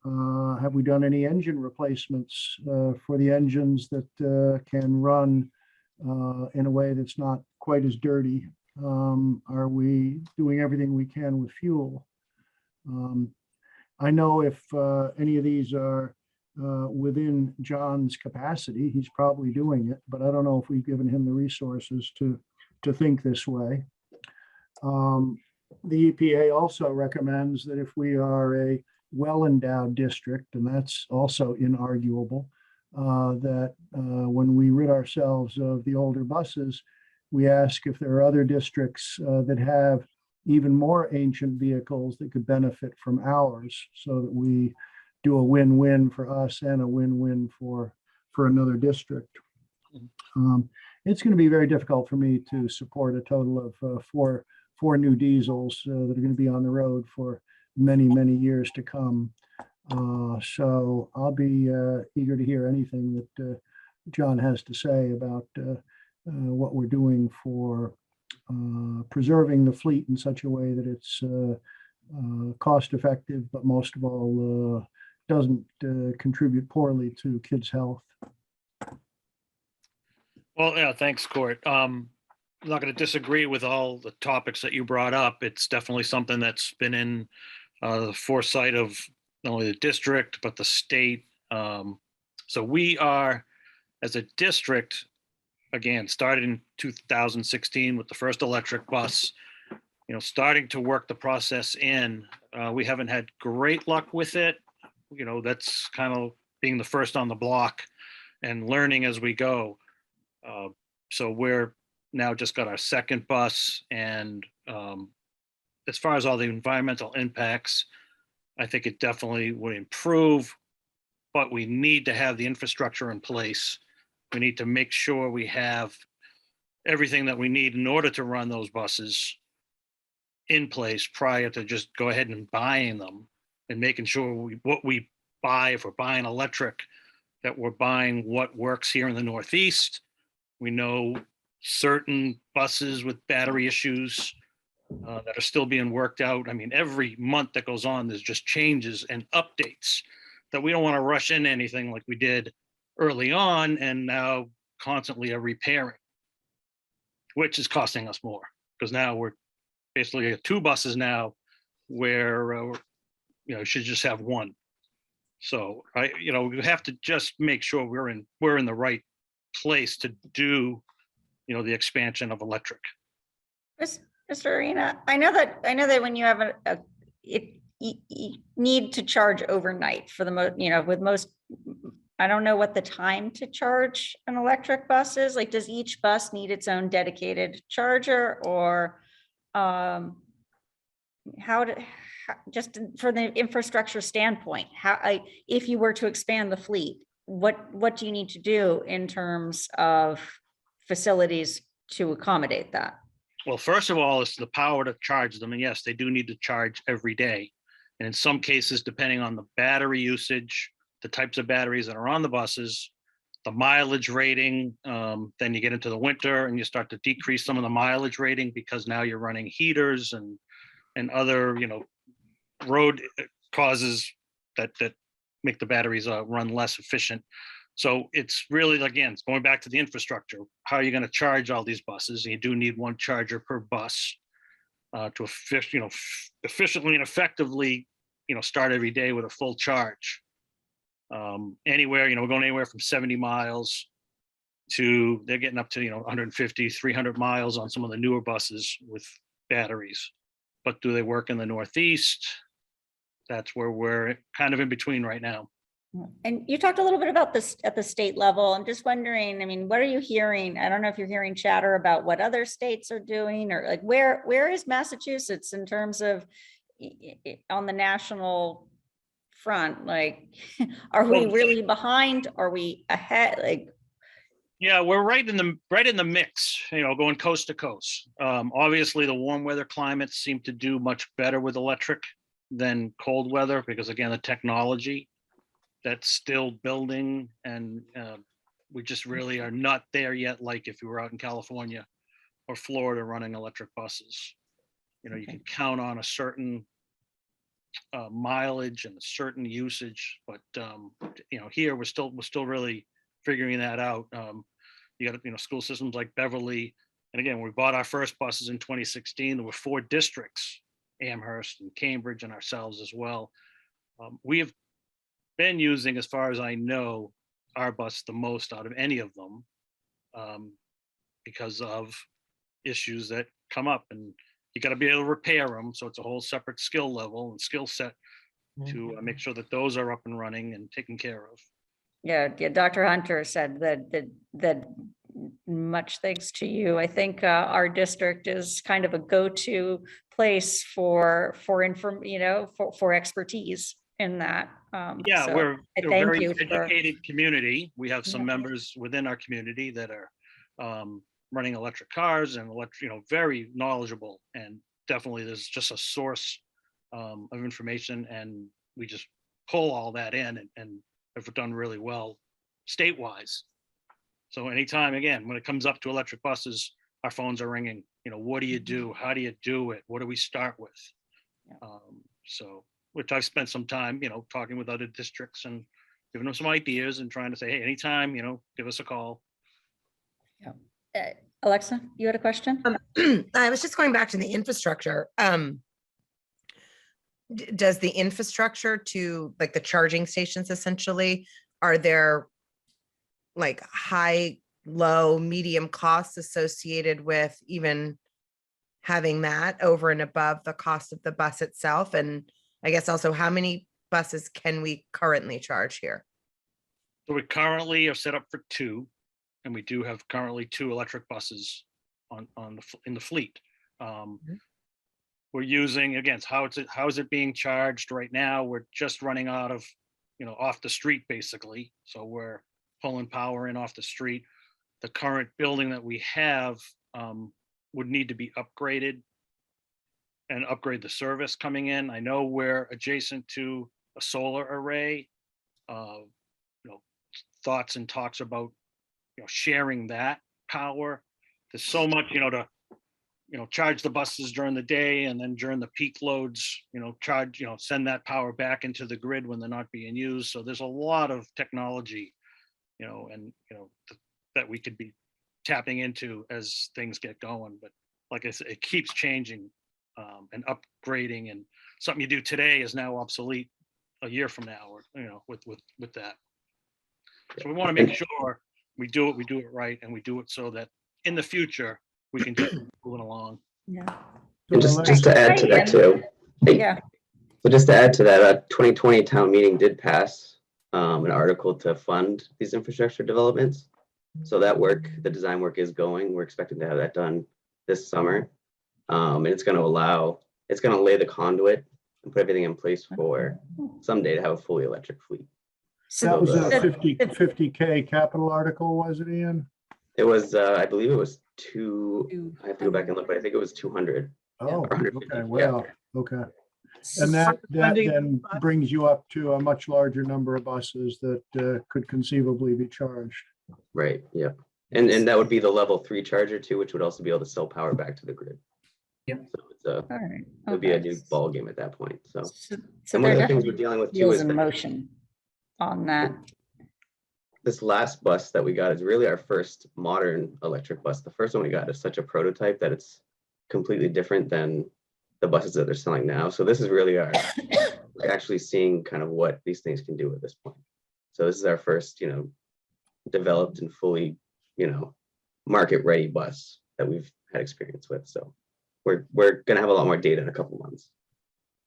Have we done any engine replacements for the engines that can run in a way that's not quite as dirty? Are we doing everything we can with fuel? I know if any of these are within John's capacity, he's probably doing it, but I don't know if we've given him the resources to think this way. The EPA also recommends that if we are a well-endowed district, and that's also inarguable, that when we rid ourselves of the older buses, we ask if there are other districts that have even more ancient vehicles that could benefit from ours, so that we do a win-win for us and a win-win for another district. It's going to be very difficult for me to support a total of four new diesels that are going to be on the road for many years to come. So I'll be eager to hear anything that John has to say about what we're doing for preserving the fleet in such a way that it's cost effective, but most of all doesn't contribute poorly to kids' health. Well, yeah, thanks, Court. I'm not going to disagree with all the topics that you brought up. It's definitely something that's been in the foresight of not only the district, but the state. So we are, as a district, again, started in 2016 with the first electric bus, starting to work the process in. We haven't had great luck with it. That's kind of being the first on the block and learning as we go. So we're now just got our second bus, and as far as all the environmental impacts, I think it definitely would improve, but we need to have the infrastructure in place. We need to make sure we have everything that we need in order to run those buses in place prior to just go ahead and buying them, and making sure what we buy, if we're buying electric, that we're buying what works here in the Northeast. We know certain buses with battery issues that are still being worked out. I mean, every month that goes on, there's just changes and updates that we don't want to rush in anything like we did early on and now constantly are repairing, which is costing us more, because now we're basically at two buses now where should just have one. So we have to just make sure we're in the right place to do the expansion of electric. Mr. Arena, I know that when you have you need to charge overnight for the most, I don't know what the time to charge an electric bus is. Like, does each bus need its own dedicated charger, or just for the infrastructure standpoint, if you were to expand the fleet, what do you need to do in terms of facilities to accommodate that? Well, first of all, it's the power to charge them. And yes, they do need to charge every day. And in some cases, depending on the battery usage, the types of batteries that are on the buses, the mileage rating, then you get into the winter and you start to decrease some of the mileage rating because now you're running heaters and other, road causes that make the batteries run less efficient. So it's really, again, it's going back to the infrastructure. How are you going to charge all these buses? And you do need one charger per bus to efficiently and effectively, start every day with a full charge. We're going anywhere from 70 miles to, they're getting up to, 150, 300 miles on some of the newer buses with batteries. But do they work in the Northeast? That's where we're kind of in between right now. And you talked a little bit about this at the state level. I'm just wondering, what are you hearing? I don't know if you're hearing chatter about what other states are doing, or like where is Massachusetts in terms of on the national front? Like, are we Well- really behind? Are we ahead? Like, Yeah, we're right in the mix, going coast to coast. Obviously, the warm weather climates seem to do much better with electric than cold weather because again, the technology that's still building, and we just really are not there yet. Like if you were out in California or Florida running electric buses, you can count on a certain mileage and a certain usage, but here we're still really figuring that out. You got school systems like Beverly, and again, we bought our first buses in 2016. There were 4 districts, Amherst and Cambridge and ourselves as well. We have been using, as far as I know, our bus the most out of any of them because of issues that come up, and you got to be able to repair them. So it's a whole separate skill level and skill set to make sure that those are up and running and taken care of. yeah, Dr. Hunter said that much thanks to you. I think our district is kind of a go-to place for expertise in that. Yeah, So we're I a thank very you for, educated community. We have some Yeah. members within our community that are running electric cars and very knowledgeable, and definitely there's just a source of information, and we just pull all that in and have done really well state-wise. So anytime, again, when it comes up to electric buses, our phones are ringing. What do you do? How do you do it? What do we start with? Yeah. So, which I've spent some time, talking with other districts and giving them some ideas and trying to say, hey, anytime, give us a call. Alexa, you had a question? I was just going back to the infrastructure. Does the infrastructure to like the charging stations essentially, are there like high, low, medium costs associated with even having that over and above the cost of the bus itself? And I guess also, how many buses can we currently charge here? So we currently are set up for 2, and we do have currently 2 electric buses in the fleet. We're using, again, how is it being charged right now? We're just running out of, off the street basically. So we're pulling power in off the street. The current building that we have would need to be upgraded and upgrade the service coming in. I know we're adjacent to a solar array. Thoughts and talks about sharing that power. There's so much to charge the buses during the day, and then during the peak loads charge send that power back into the grid when they're not being used. So there's a lot of technology that we could be tapping into as things get going. But like I said, it keeps changing and upgrading, and something you do today is now obsolete a year from now, or with that. So we want to make sure we do it right, and we do it so that in the future we can just move it along. Yeah. So Just to add to that too. Yeah. So just to add to that, 2020 town meeting did pass an article to fund these infrastructure developments. So that work, the design work is going. We're expecting to have that done this summer. And it's going to lay the conduit and put everything in place for someday to have a fully electric fleet. That was a So 50K capital article, was it, Ian? It was, I believe it was I have to go back and look, but I think it was 200. Oh, Or 150, okay, yeah. well, okay. And that Funding then bus- brings you up to a much larger number of buses that could conceivably be charged. Right, yeah. And that would be the level 3 charger too, which would also be able to sell power back to the grid. Yep. So it's All right. it would be a Okay. new ball game at that point. So So and one there of the things definitely we're dealing with too wheels is in that motion on that. this last bus that we got is really our first modern electric bus. The first one we got is such a prototype that it's completely different than the buses that they're selling now. So this is really we're actually seeing kind of what these things can do at this point. So this is our first, developed and fully, market ready bus that we've had experience with. So we're going to have a lot more data in a couple months.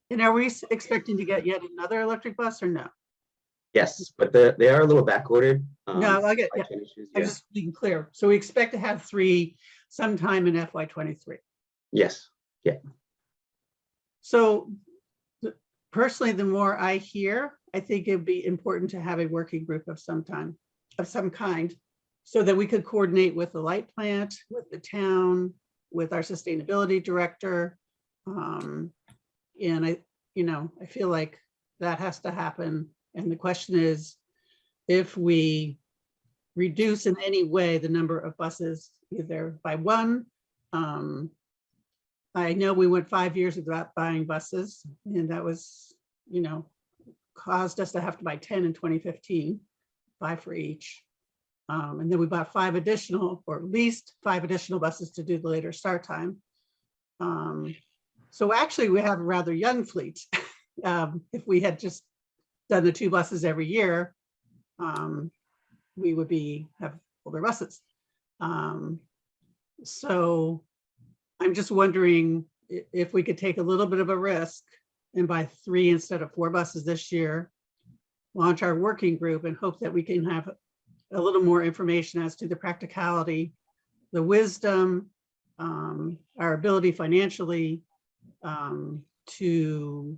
And are we expecting to get yet another electric bus or no? Yes, but they are a little back ordered. No, I get, supply chain issues, I'm yeah. just being clear. So we expect to have 3 sometime in FY23. Yes, So personally, the more I hear, I think it'd be important to have a working group of some kind, so that we could coordinate with the light plant, with the town, with our sustainability director. And I feel like that has to happen. And the question is, if we reduce in any way the number of buses, either by one, I know we went 5 years without buying buses, and that was, caused us to have to buy 10 in 2015, 5 for each. And then we bought 5 additional, or at least 5 additional buses to do the later start time. So actually we have a rather young fleet. If we had just done the 2 buses every year, we would have older buses. So I'm just wondering if we could take a little bit of a risk and buy 3 instead of 4 buses this year, launch our working group, and hope that we can have a little more information as to the practicality, the wisdom, our ability financially to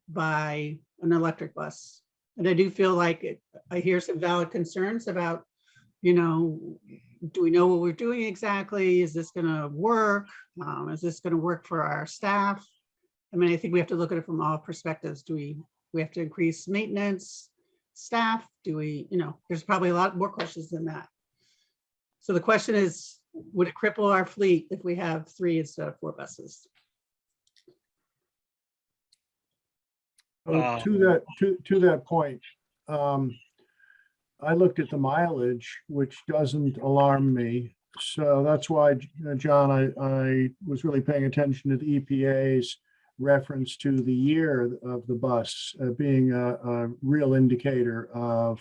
buy an electric bus. And I do feel like I hear some valid concerns about, do we know what we're doing exactly? Is this going to work? Is this going to work for our staff? I mean, I think we have to look at it from all perspectives. Do we have to increase maintenance, staff? Do we, there's probably a lot more questions than that. So the question is, would it cripple our fleet if we have 3 instead of 4 buses? To that point, I looked at the mileage, which doesn't alarm me. So that's why, John, I was really paying attention to the EPA's reference to the year of the bus being a real indicator of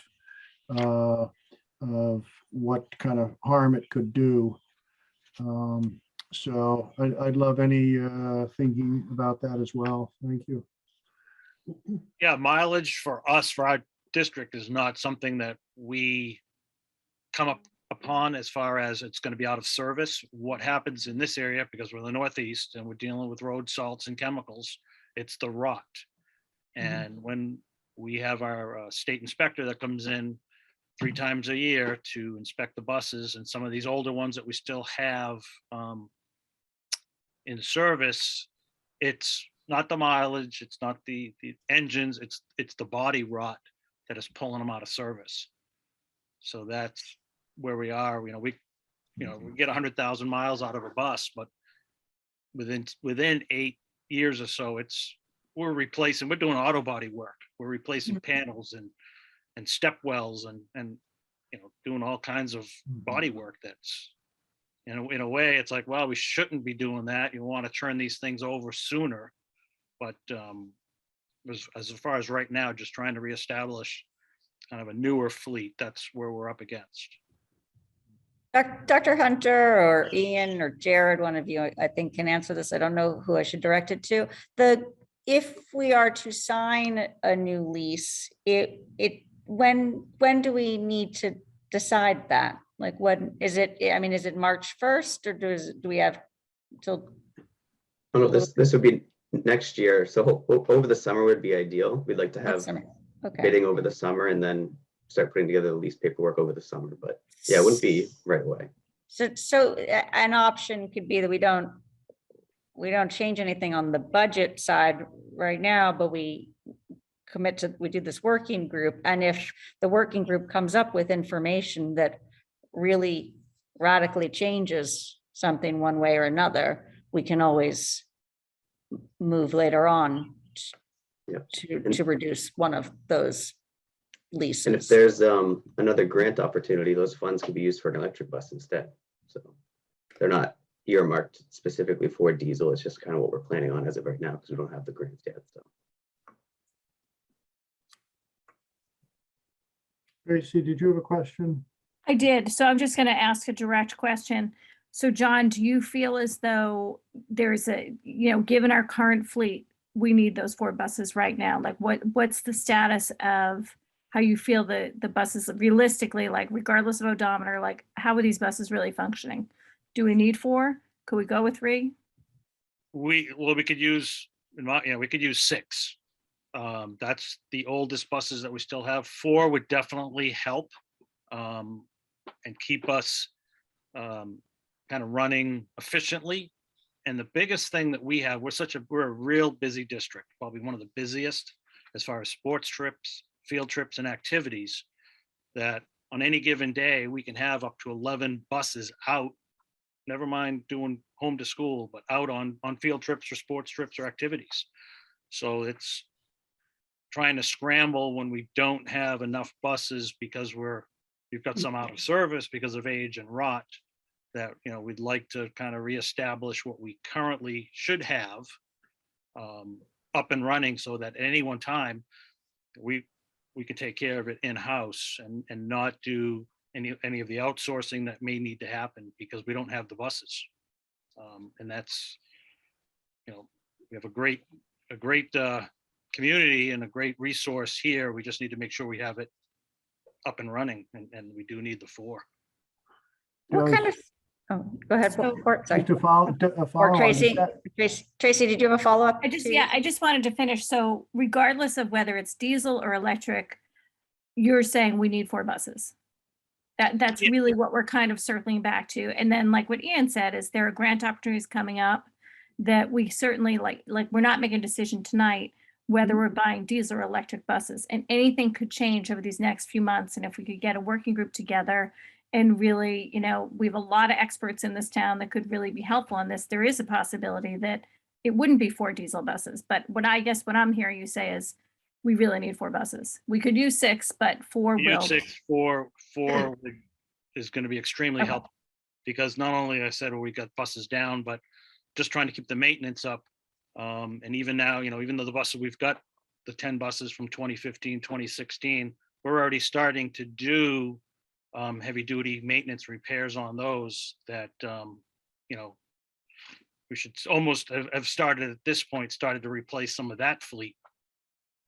what kind of harm it could do. So I'd love any thinking about that as well. Thank you. Yeah, mileage for us, for our district, is not something that we come up upon as far as it's going to be out of service. What happens in this area, because we're in the Northeast and we're dealing with road salts and chemicals, it's the rot. And when we have our state inspector that comes in 3 times a year to inspect the buses, and some of these older ones that we still have in service, it's not the mileage, it's not the engines, it's the body rot that is pulling them out of service. So that's where we are. We get 100,000 miles out of a bus, but within 8 years or so, we're doing auto body work. We're replacing panels and step wells and doing all kinds of body work. That's in a way, it's like, well, we shouldn't be doing that. You want to turn these things over sooner. But as far as right now, just trying to reestablish kind of a newer fleet, that's where we're up against. Dr. Hunter or Ian or Jared, one of you, I think, can answer this. I don't know who I should direct it to. If we are to sign a new lease, when do we need to decide that? Like, when is it? I mean, is it March 1st, or do we have till? Oh, no, this would be next year. So over the summer would be ideal. We'd like to have bidding over the summer and then start putting together the lease paperwork over the summer. But yeah, it wouldn't be right away. So an option could be that we don't change anything on the budget side right now, but we do this working group. And if the working group comes up with information that really radically changes something one way or another, we can always move later on to reduce one of those leases. And if there's another grant opportunity, those funds can be used for an electric bus instead. So they're not earmarked specifically for diesel. It's just kind of what we're planning on as of right now, because we don't have the grants yet. So Tracy, did you have a question? I did. So I'm just going to ask a direct question. So John, do you feel as though there's given our current fleet, we need those 4 buses right now? Like what's the status of how you feel the buses realistically, like regardless of odometer, like how are these buses really functioning? Do we need 4? Could we go with 3? We could use 6. That's the oldest buses that we still have. 4 would definitely help and keep us kind of running efficiently. And the biggest thing that we have, we're a real busy district, probably one of the busiest as far as sports trips, field trips, and activities, that on any given day, we can have up to 11 buses out, never mind doing home to school, but out on field trips or sports trips or activities. So it's trying to scramble when we don't have enough buses because we've got some out of service because of age and rot, that, you know, we'd like to kind of reestablish what we currently should have up and running, so that at any one time we can take care of it in-house and not do any of the outsourcing that may need to happen because we don't have the buses. And that's, you know, we have a great community and a great resource here. We just need to make sure we have it up and running, and we do need the 4. What Joyce, kind of, oh, go ahead, So- Court, sorry. just to follow Or on Tracy, that, Tracy, did you have a follow-up? I just wanted to finish. So regardless of whether it's diesel or electric, you're saying we need 4 buses. That's Yeah. really what we're kind of circling back to. And then like what Ian said, is there are grant opportunities coming up that we certainly like we're not making a decision tonight whether we're buying diesel or electric buses, and anything could change over these next few months. And if we could get a working group together and really, you know, we have a lot of experts in this town that could really be helpful on this, there is a possibility that it wouldn't be 4 diesel buses. But what I'm hearing you say is we really need 4 buses. We could use 6, but 4 will. 4 is going to be extremely Okay. helpful, because not only I said, well, we got buses down, but just trying to keep the maintenance up. And even now, you know, even though the buses, we've got the 10 buses from 2015, 2016, we're already starting to do heavy duty maintenance repairs on those that, you know, we should almost have started at this point, started to replace some of that fleet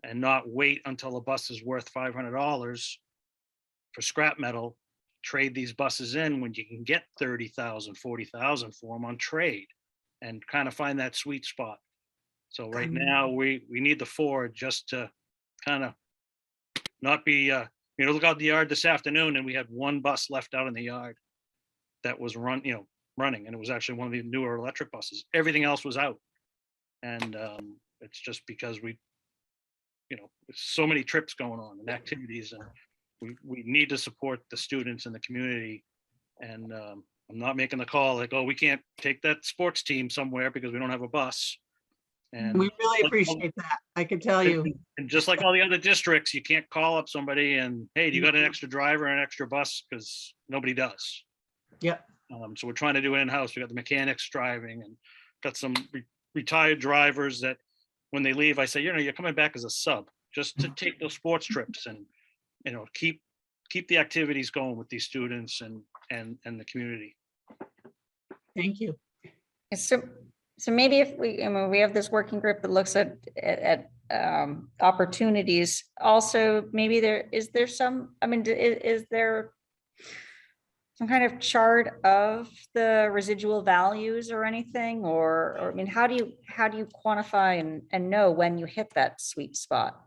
and not wait until a bus is worth $500 for scrap metal, trade these buses in when you can get 30,000, 40,000 for them on trade, and kind of find that sweet spot. So right now we need the 4 just to kind of not be, you know, look out the yard this afternoon and we had 1 bus left out in the yard that was running, and it was actually one of the newer electric buses. Everything else was out. And it's just because we, you know, there's so many trips going on and activities, and we need to support the students in the community. And I'm not making the call like, oh, we can't take that sports team somewhere because we don't have a bus. And We really appreciate that. I can tell you. And just like all the other districts, you can't call up somebody and, hey, do you got an extra driver and an extra bus? Because nobody does. Yep. So we're trying to do it in-house. We got the mechanics driving and got some retired drivers that when they leave, I say, you know, you're coming back as a sub just to take those sports trips and, you know, keep the activities going with these students and the community. Thank you. So maybe if we, I mean, we have this working group that looks at opportunities. Also, maybe is there some kind of chart of the residual values or anything, or I mean, how do you quantify and know when you hit that sweet spot?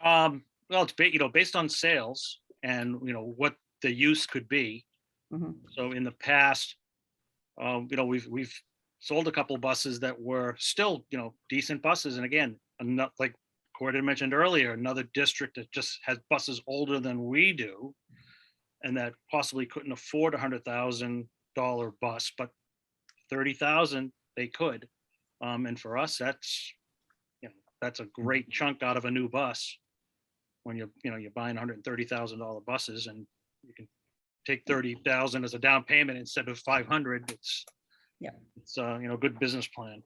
Well, it's based on sales and, you know, what the use could be. Mhm. So in the past, you know, we've sold a couple of buses that were still, you know, decent buses. And again, not like Cord had mentioned earlier, another district that just has buses older than we do, and that possibly couldn't afford $100,000 bus, but 30,000 they could. And for us, that's, you know, that's a great chunk out of a new bus. When you're buying $130,000 buses, and you can take 30,000 as a down payment instead of 500. It's you know, good business plan.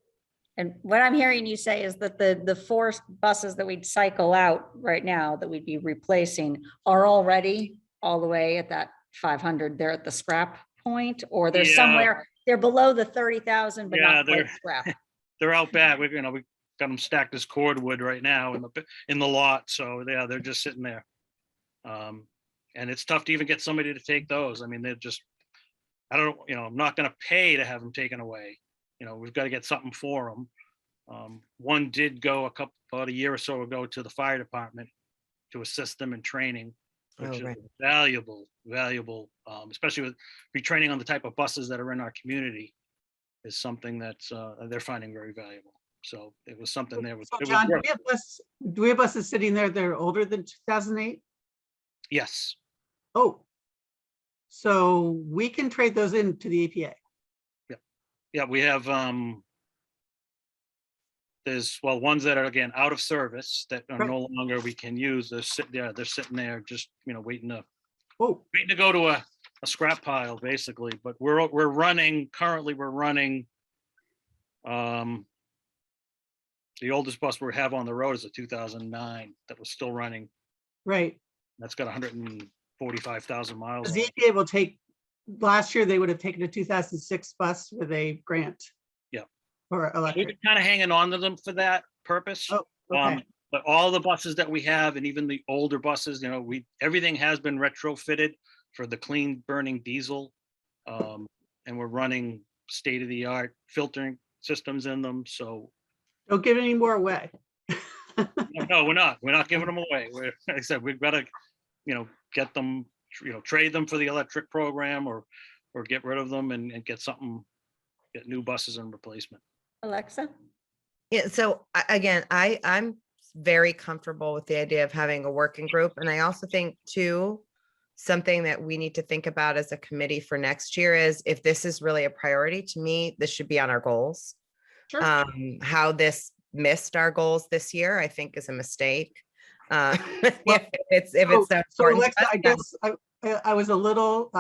And what I'm hearing you say is that the 4 buses that we'd cycle out right now that we'd be replacing are already all the way at that 500. They're at the scrap point, or they're Yeah. somewhere, they're below the 30,000, but Yeah, not quite scrap. They're out back. We got them stacked as cordwood right now in the lot. So yeah, they're just sitting there. And it's tough to even get somebody to take those. I mean, they're just, I'm not going to pay to have them taken away. You know, we've got to get something for them. One did go about a year or so ago to the fire department to assist them in training, which Oh, is right. valuable, especially with retraining on the type of buses that are in our community is something that they're finding very valuable. So it was something there. So It was John, worth- do we have buses sitting there that are older than 2008? Yes, Oh. So we can trade those into the EPA. yeah, we have, there's, well, ones that are again, out of service that are Right. no longer we can use. They're sitting there just, waiting to Oh, go to a scrap pile basically, but we're running, currently we're running, the oldest bus we have on the road is a 2009 that was still running. right. That's got 145,000 miles. The on it. EPA will take, last year they would have taken a 2006 bus with a grant. Yeah. For We've electric. been kind of hanging on to them for that purpose. Oh, okay. But all the buses that we have and even the older buses, everything has been retrofitted for the clean burning diesel. And we're running state-of-the-art filtering systems in them. So Don't give any more away. no, we're not. We're not giving them away. Like I said, we've got to, get them, trade them for the electric program or get rid of them and get new buses in replacement. Alexa? Yeah, so again, I'm very comfortable with the idea of having a working group. And I also think too, something that we need to think about as a committee for next year is if this is really a priority to me, this should be on our goals. Sure. How this missed our goals this year, I think is a mistake. Well, if it's so So important to Alexa, us, I guess I was a little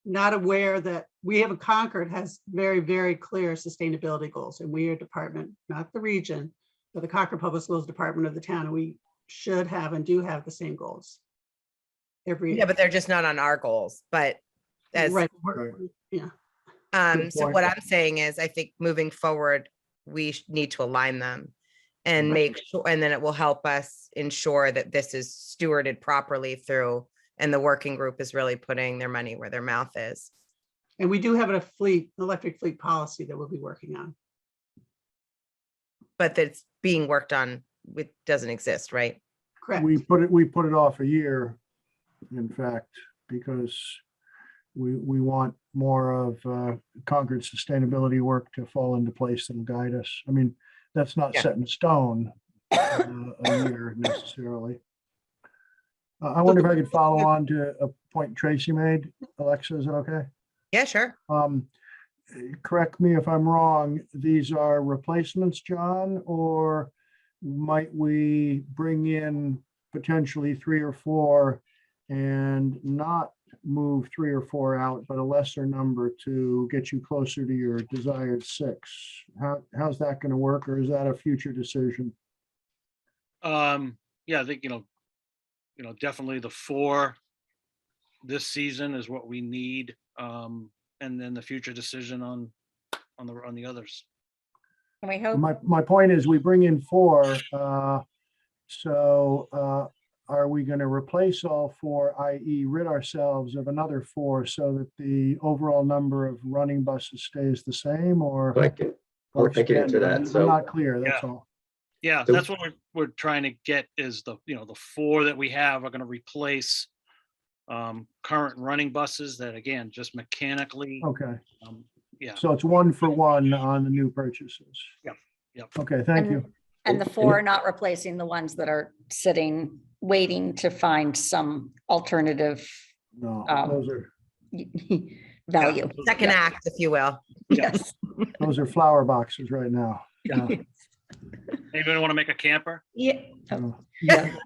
not aware that we have a Concord has very, very clear sustainability goals, and we are a department, not the region, but the Concord Public Schools Department of the town, and we should have and do have the same goals. yeah, but they're just not on our goals, but as Right, Right. yeah, Good so point. what I'm saying is, I think moving forward, we need to align them and Right. make sure, and then it will help us ensure that this is stewarded properly through, and the working group is really putting their money where their mouth is. and we do have a electric fleet policy that we'll be working on. But that's being worked on, it doesn't exist, right? Correct. We put it off a year, in fact, because we want more of Concord sustainability work to fall into place that'll guide us. I mean, that's not Yeah. set in stone a year necessarily. I wonder if I could follow on to a point Tracy made. Alexa, is that okay? Yeah, sure. Correct me if I'm wrong, these are replacements, John, or might we bring in potentially 3 or 4 and not move 3 or 4 out, but a lesser number to get you closer to your desired 6? How's that going to work, or is that a future decision? Yeah, I think, definitely the 4 this season is what we need. And then the future decision on the others. Can we hope? My point is, we bring in 4, so are we going to replace all 4, i.e. rid ourselves of another 4 so that the overall number of running buses stays the same, or? But I can answer that. I'm So not clear, that's Yeah. all. Yeah, So- that's what we're trying to get is the 4 that we have are going to replace current running buses that, again, just mechanically. Okay, Yeah, so it's 1 for 1 on the new purchases. Yep. Okay, thank you. And the 4 not replacing the ones that are sitting, waiting to find some alternative No, Um, value. Second Yeah. act, if you will. Yes. those are flower boxes right now. Yeah. anybody want to make a camper? Yeah. Uh,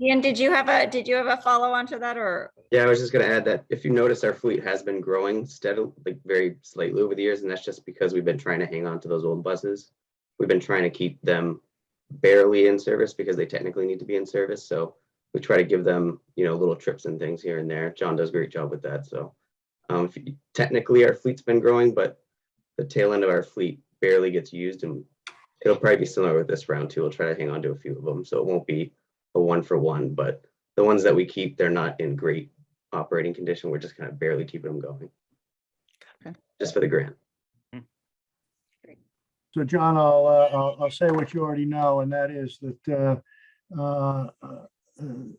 Ian, did you have a follow on to that, or? yeah, I was just gonna add that if you notice, our fleet has been growing steadily, like very slightly over the years, and that's just because we've been trying to hang on to those old buses. We've been trying to keep them barely in service because they technically need to be in service. So we try to give them, little trips and things here and there. John does a great job with that. So technically our fleet's been growing, but the tail end of our fleet barely gets used, and it'll probably be similar with this round too. We'll try to hang on to a few of them. So it won't be a 1 for 1, but the ones that we keep, they're not in great operating condition. We're just kind of barely keeping them going. Okay. Just for the grant. So John, I'll say what you already know, and that is that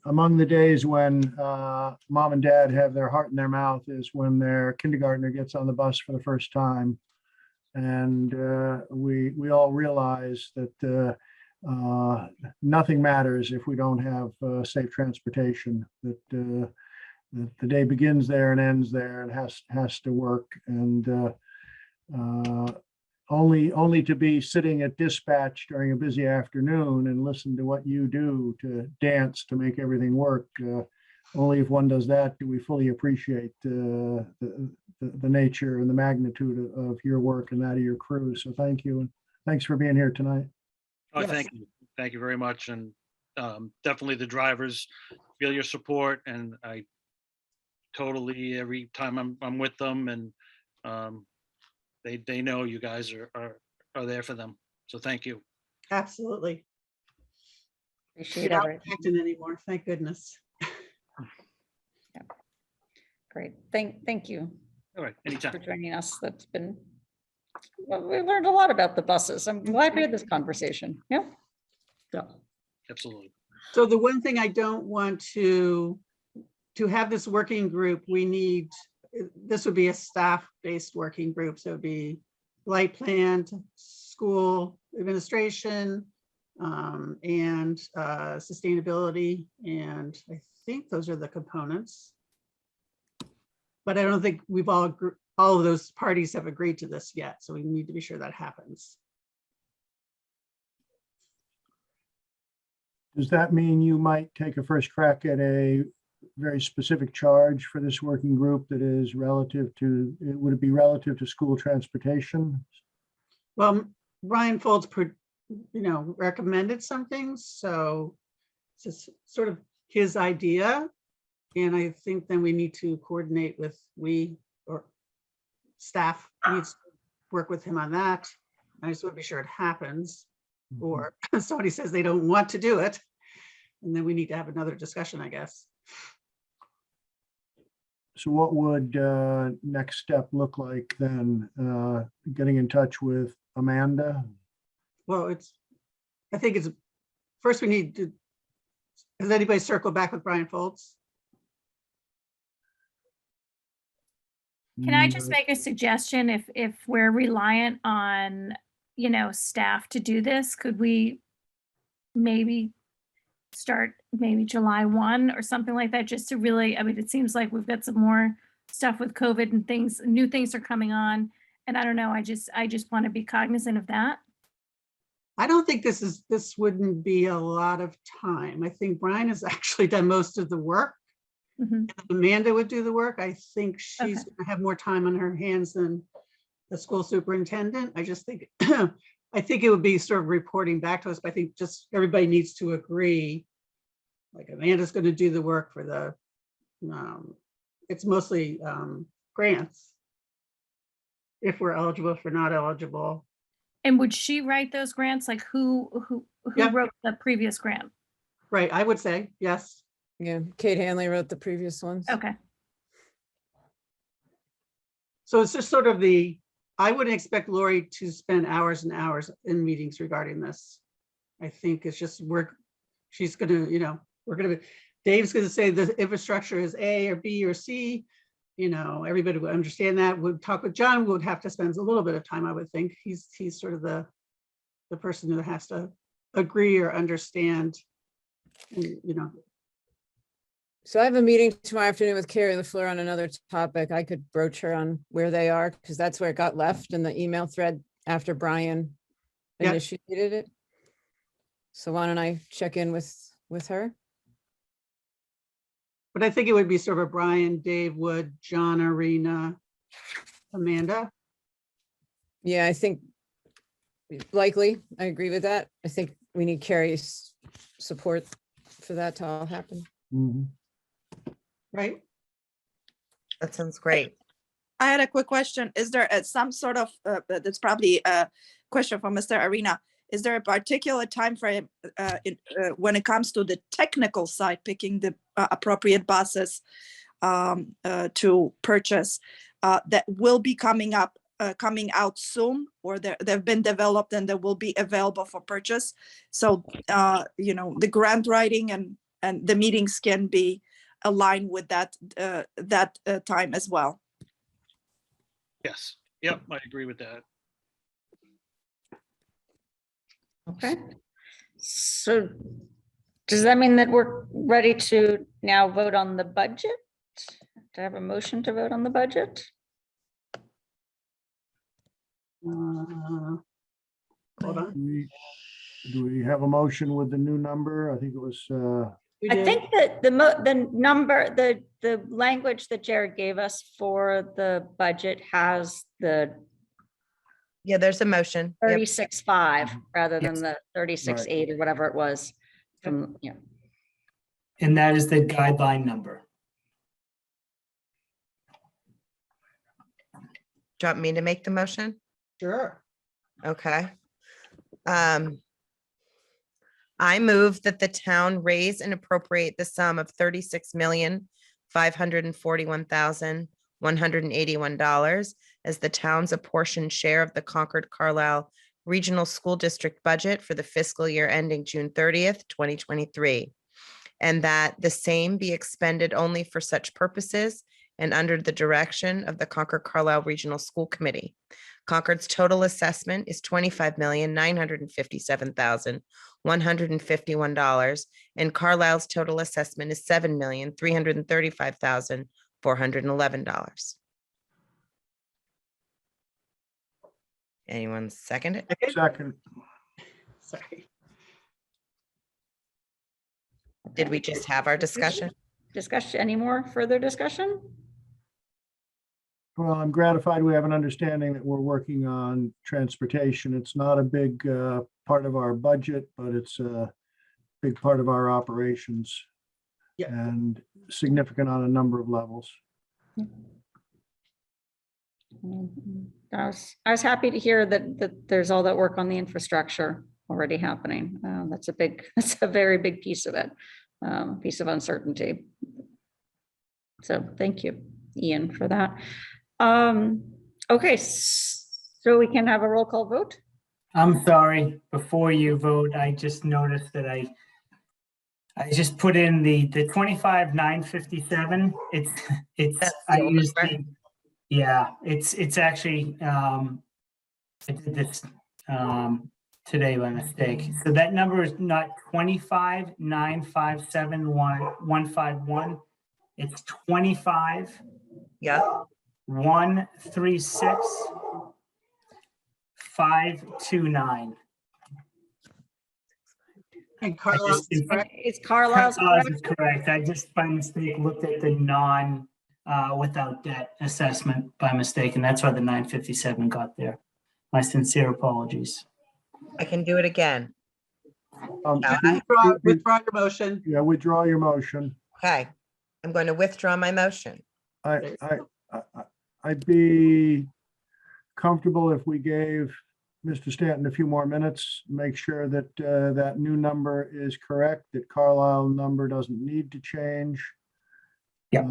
among the days when mom and dad have their heart in their mouth is when their kindergartner gets on the bus for the first time. And we all realize that nothing matters if we don't have safe transportation, that the day begins there and ends there and has to work. And only to be sitting at dispatch during a busy afternoon and listen to what you do to dance to make everything work. Only if one does that do we fully appreciate the nature and the magnitude of your work and that of your crew. So thank you. And thanks for being here tonight. Oh, Yes. thank you. Thank you very much. And definitely the drivers feel your support, and I totally, every time I'm with them, and they know you guys are there for them. So thank you. Absolutely. Appreciate You're not everything. acting anymore, thank goodness. Great. Thank you All right, for anytime. joining us. That's been, well, we learned a lot about the buses. I'm glad we had this conversation. Yeah. So, Absolutely. So the one thing I don't want to have this working group, we need, this would be a staff-based working group. So it'd be light plant, school administration, and sustainability. And I think those are the components. But I don't think we've all of those parties have agreed to this yet. So we need to be sure that happens. Does that mean you might take a first crack at a very specific charge for this working group that is relative to, would it be relative to school transportation? Well, Ryan Folds, recommended something, so it's just sort of his idea. And I think then we need to coordinate with or staff needs to work with him on that. I just want to be sure it happens, or somebody says they don't want to do it. And then we need to have another discussion, I guess. So what would next step look like then? Getting in touch with Amanda? Well, I think it's, first we need to, has anybody circled back with Brian Folds? Can I just make a suggestion? If we're reliant on, staff to do this, could we maybe start maybe July 1 or something like that, just to really, I mean, it seems like we've got some more stuff with COVID and things, new things are coming on. And I don't know, I just want to be cognizant of that. I don't think this wouldn't be a lot of time. I think Brian has actually done most of the work. Mhm. Amanda would do the work. I think she's Okay. gonna have more time on her hands than the school superintendent. I just think, I think it would be sort of reporting back to us, but I think just everybody needs to agree. Like Amanda's gonna do the work for the, it's mostly grants. If we're eligible, if we're not eligible. And would she write those grants? Like who Yeah. wrote the previous grant? Right, I would say, yes. Yeah, Kate Hanley wrote the previous ones. Okay. So it's just sort of I wouldn't expect Lori to spend hours and hours in meetings regarding this. I think it's just work. She's gonna, Dave's gonna say the infrastructure is A or B or C. Everybody would understand that. Would talk with John, would have to spend a little bit of time, I would think. He's sort of the person who has to agree or understand, So I have a meeting tomorrow afternoon with Carrie LaFleur on another topic. I could broach her on where they are, because that's where it got left in the email thread after Brian Yeah. initiated it. So why don't I check in with her? But I think it would be sort of a Brian, Dave Wood, John Arena, Amanda. Yeah, I think likely, I agree with that. I think we need Carrie's support for that to all happen. Mhm. Right? That sounds great. I had a quick question. Is there some sort of, that's probably a question for Mr. Arena. Is there a particular time frame when it comes to the technical side, picking the appropriate buses to purchase that will be coming up coming out soon, or they've been developed and they will be available for purchase. So, the grant writing and the meetings can be aligned with that time as well. Yes, yep, I agree with that. Okay. So does that mean that we're ready to now vote on the budget? To have a motion to vote on the budget? Hold on. Do we have a motion with the new number? I think it was, We I did. think that the language that Jared gave us for the budget has the Yeah, there's a motion. Yep. 36.5 rather than Yes. the 36.8 or whatever it was from, And that is the guideline number. Do you want me to make the motion? Sure. Okay. I move that the town raise and appropriate the sum of $36,541,181 as the town's apportioned share of the Concord Carlisle Regional School District budget for the fiscal year ending June 30th, 2023. And that the same be expended only for such purposes and under the direction of the Concord Carlisle Regional School Committee. Concord's total assessment is $25,957,151, and Carlisle's total assessment is $7,335,411. Anyone second it? second, Sorry. Did we just have our discussion? any more further discussion? well, I'm gratified we have an understanding that we're working on transportation. It's not a big part of our budget, but it's a big part of our operations. Yeah. And significant on a number of levels. I was happy to hear that there's all that work on the infrastructure already happening. That's a very big piece of it, piece of uncertainty. So thank you, Ian, for that. Okay, so we can have a roll call vote. I'm sorry, before you vote, I just noticed that I just put in the 25,957. It's, That's I the old used, number? yeah, it's actually, I did this today by mistake. So that number is not 25,957,151. It's 25. Yeah. 136,529. And Carlisle is correct. It's Carlisle's. Carlisle is correct. I just by mistake looked at the without debt assessment by mistake, and that's why the 957 got there. My sincere apologies. I can do it again. Withdraw your motion. Yeah, withdraw your motion. Okay. I'm going to withdraw my motion. I'd be comfortable if we gave Mr. Stanton a few more minutes, make sure that that new number is correct, that Carlisle number doesn't need to change. Yep.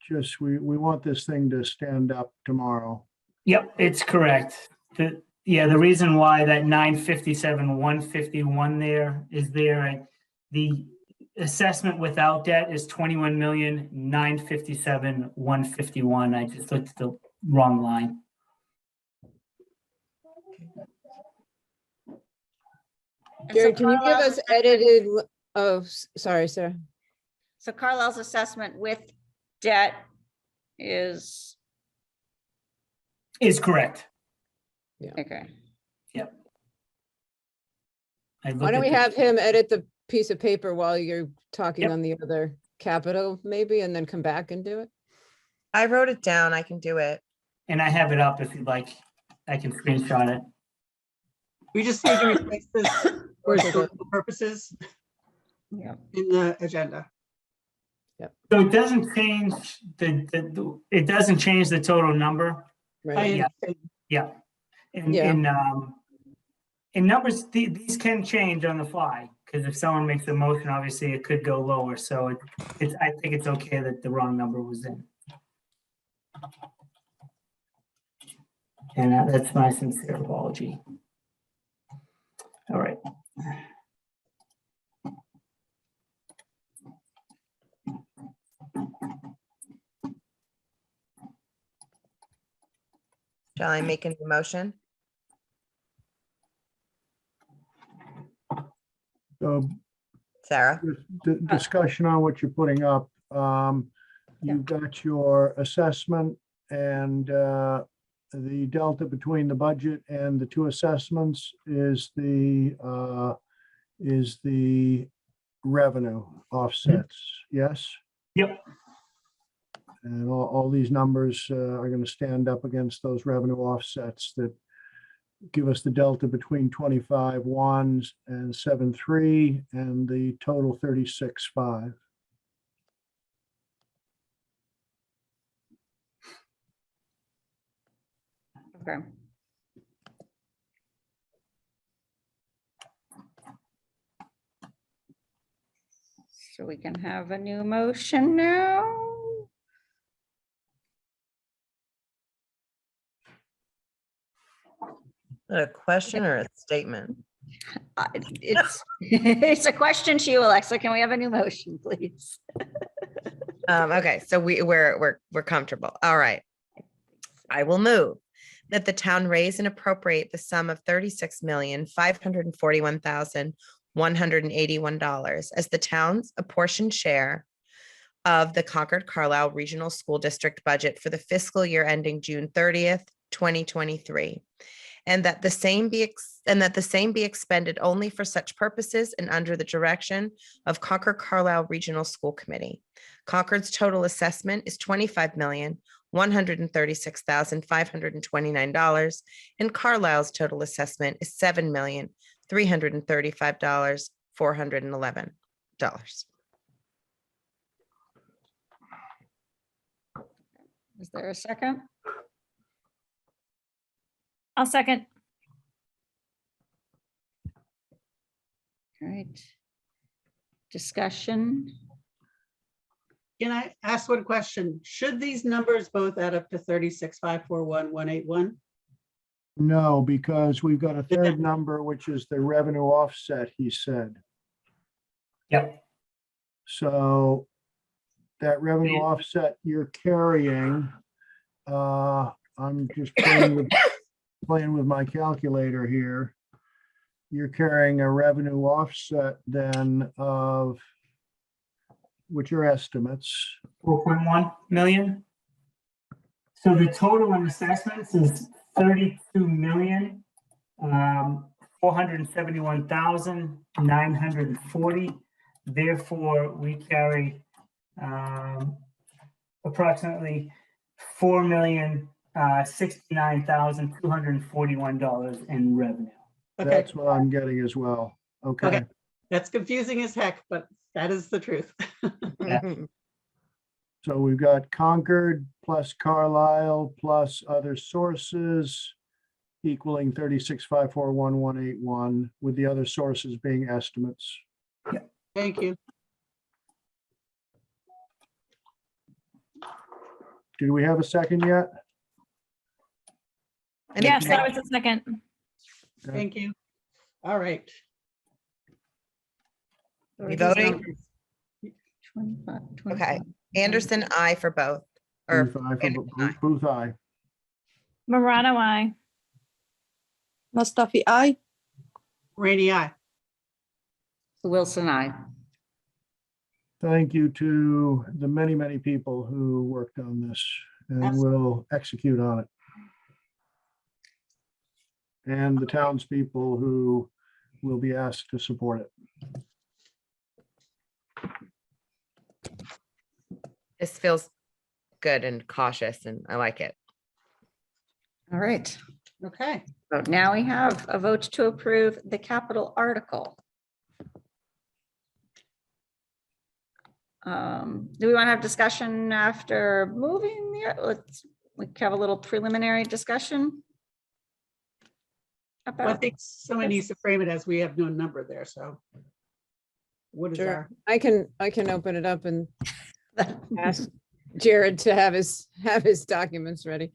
Just, we want this thing to stand up tomorrow. Yep, it's correct. The reason why that 957, 151 there is there, the assessment without debt is 21,957,151. I just looked at the wrong line. Jared, can you give us edited, sorry, Sarah. So Carlisle's assessment with debt is, Is correct. okay. Why don't we have him edit the piece of paper while you're talking Yep. on the other capital maybe, and then come back and do it? I wrote it down. I can do it. And I have it up if you'd like. I can screenshot it. We just need to replace this for historical purposes Yeah. in the agenda. So it doesn't change it doesn't change the total number. Right. Yeah. understand. Yeah. In numbers, these can change on the fly, because if someone makes a motion, obviously it could go lower. So I think it's okay that the wrong number was in. And that's my sincere apology. All right. Shall I make a new motion? So Sarah? discussion on what you're putting up. You've got your assessment and the delta between the budget and the two assessments is the revenue offsets, yes? Yep. And all these numbers are going to stand up against those revenue offsets that give us the delta between 25.1 and 7.3 and the total 36.5. Okay. So we can have a new motion now. A question or a statement? It's, it's a question to you, Alexa. Can we have a new motion, please? Okay, so we're comfortable. All right. I will move that the town raise and appropriate the sum of $36,541,181 as the town's apportioned share of the Concord Carlisle Regional School District budget for the fiscal year ending June 30th, 2023. And that the same be expended only for such purposes and under the direction of Concord Carlisle Regional School Committee. Concord's total assessment is $25,136,529, and Carlisle's total assessment is $7,335,411. Is there a second? I'll second. All right. Discussion. Can I ask one question? Should these numbers both add up to 36,541,181? No, because we've got a third number, which is the revenue offset, he said. Yep. So that revenue offset you're carrying, I'm just playing with my calculator here. You're carrying a revenue offset then of, which are estimates. 4.1 million. So the total on assessments is 32,471,940. Therefore, we carry approximately $4,069,241 in revenue. Okay, That's what I'm getting as well. Okay. Okay. That's confusing as heck, but that is the truth. So we've got Concord plus Carlisle plus other sources equaling 36,541,181, with the other sources being estimates. Thank you. Did we have a second yet? Yes, that was a second. Okay. Thank you. All right. We voting? 25, Okay. 25. Anderson, I for both. Or Booth, aye for Anderson, Booth, aye. Booth, aye. Marana, I. Mustafi, I. Rainy eye. Wilson, I. Thank you to the many, many people who worked on this and Absolutely. will execute on it. And the townspeople who will be asked to support it. This feels good and cautious, and I like it. All right. Okay. So now we have a vote to approve the capital article. Do we want to have discussion after moving? We can have a little preliminary discussion. Well, I About, think someone needs to frame it as we have no number there, so. What is Sure. our, I can open it up and ask Jared to have his documents ready.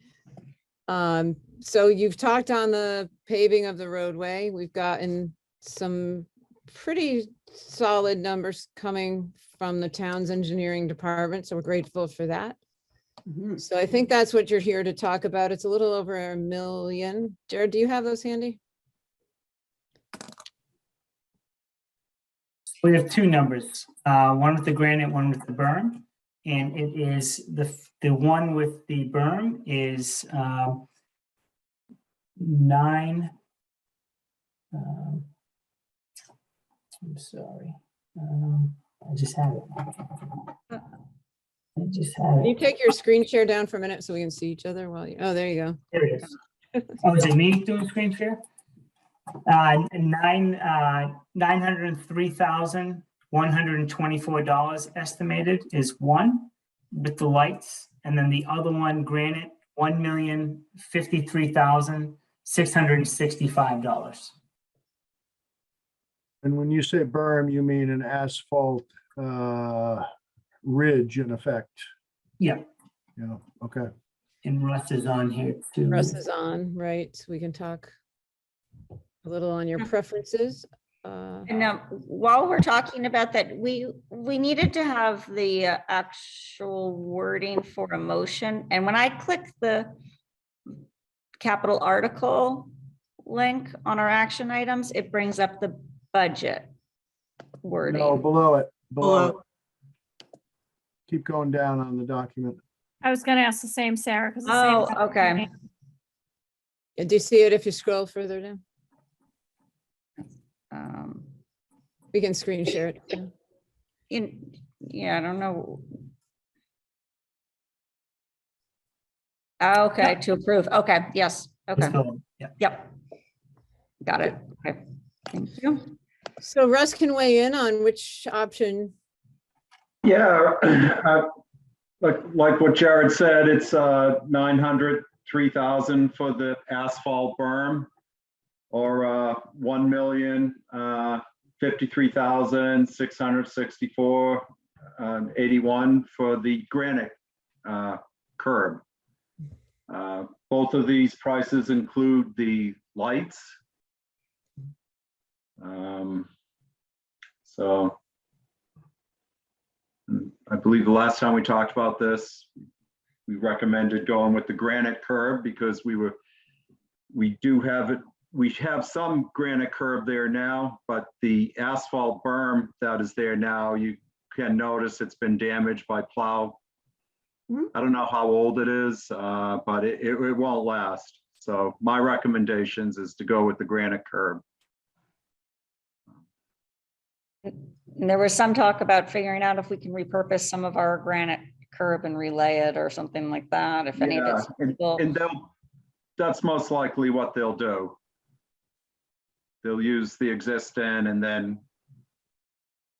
So you've talked on the paving of the roadway. We've gotten some pretty solid numbers coming from the town's engineering department, so we're grateful for that. Mhm. So I think that's what you're here to talk about. It's a little over $1 million. Jared, do you have those handy? We have two numbers, one with the granite, one with the berm. And it is the one with the berm is 9. I'm sorry. I just had it. I just had Can you it. take your screen share down for a minute so we can see each other while you, oh, there you go. There it is. Oh, is it me doing screen share? $903,124 estimated is one with the lights, and then the other one, granite, $1,053,665. And when you say berm, you mean an asphalt ridge in effect? Yeah, Yeah, okay. and Russ is on here too. Russ is on, right? So we can talk a little on your preferences. And while we're talking about that, we needed to have the actual wording for a motion. And when I click the capital article link on our action items, it brings up the budget wording. No, below it, below it. Below. Keep going down on the document. I was gonna ask the same, Sarah, because. Oh, okay. Do you see it if you scroll further down? We can screen share it. Yeah. Yeah, I don't know. Okay, to approve. Okay, yes, okay, Let's go. Yeah. yep. Got it. Okay, thank you. So Russ can weigh in on which option. Yeah, like what Jared said, it's 903,000 for the asphalt berm, or 1,053,664.81 for the granite curb. Both of these prices include the lights. So I believe the last time we talked about this, we recommended going with the granite curb because we have some granite curb there now, but the asphalt berm that is there now, you can notice it's been damaged by plow. I don't know how old it is, but it won't last. So my recommendations is to go with the granite curb. And there was some talk about figuring out if we can repurpose some of our granite curb and relay it or something like that, if any of Yeah, it's feasible. and that's most likely what they'll do. They'll use the existing and then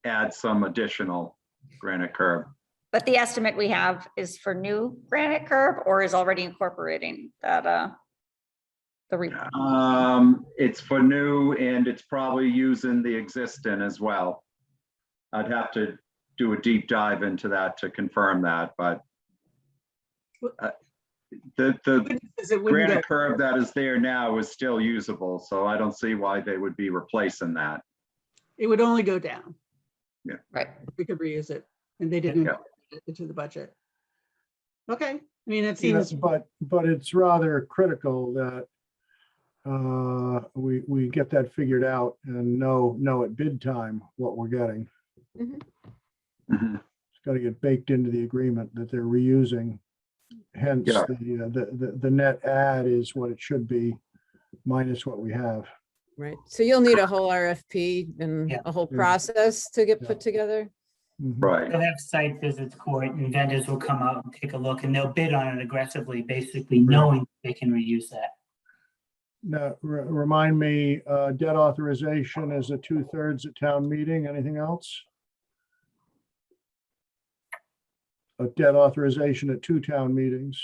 add some additional granite curb. But the estimate we have is for new granite curb or is already incorporating that, It's for new and it's probably using the existing as well. I'd have to do a deep dive into that to confirm that, but the Is it wouldn't granite go- curb that is there now is still usable, so I don't see why they would be replacing that. It would only go down. right. We could reuse it, and they didn't Yeah. put it into the budget. Okay, I mean, it Yes, seems, but it's rather critical that we get that figured out and know at bid time what we're getting. Mhm. Mhm. It's got to get baked into the agreement that they're reusing. Hence, Yeah. the net add is what it should be minus what we have. Right. So you'll need a whole RFP and Yeah. a whole Yeah. process to get Yeah. put together. Mhm. Right. They'll have site visits, Court, and vendors will come out and take a look, and they'll bid on it aggressively, basically knowing they can reuse that. Now, remind me, debt authorization is a 2/3 at town meeting. Anything else? A debt authorization at 2 town meetings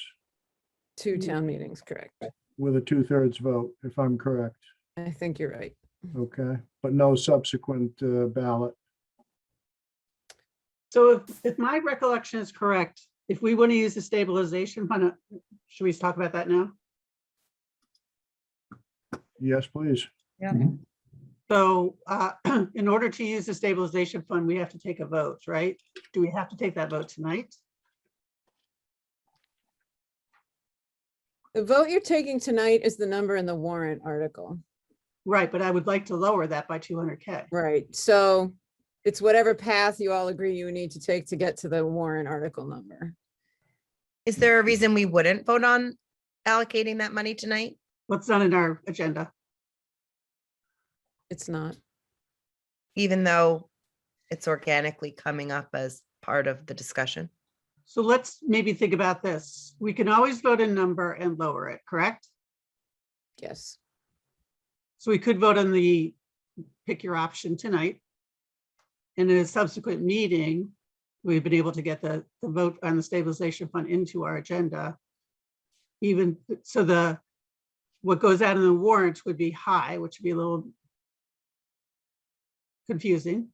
2 town meetings, correct? with a 2/3 vote, if I'm correct. I think you're right. Okay, but no subsequent ballot. so if my recollection is correct, if we want to use the stabilization, why not, should we talk about that now? Yes, please. So in order to use the stabilization fund, we have to take a vote, right? Do we have to take that vote tonight? The vote you're taking tonight is the number in the warrant article. Right, but I would like to lower that by 200K. Right, so it's whatever path you all agree you need to take to get to the warrant article number. Is there a reason we wouldn't vote on allocating that money tonight? What's not in our agenda? It's not. Even though it's organically coming up as part of the discussion? So let's maybe think about this. We can always vote a number and lower it, correct? Yes. So we could vote on the pick your option tonight. And in a subsequent meeting, we've been able to get the vote on the stabilization fund into our agenda. Even so, what goes out in the warrant would be high, which would be a little confusing,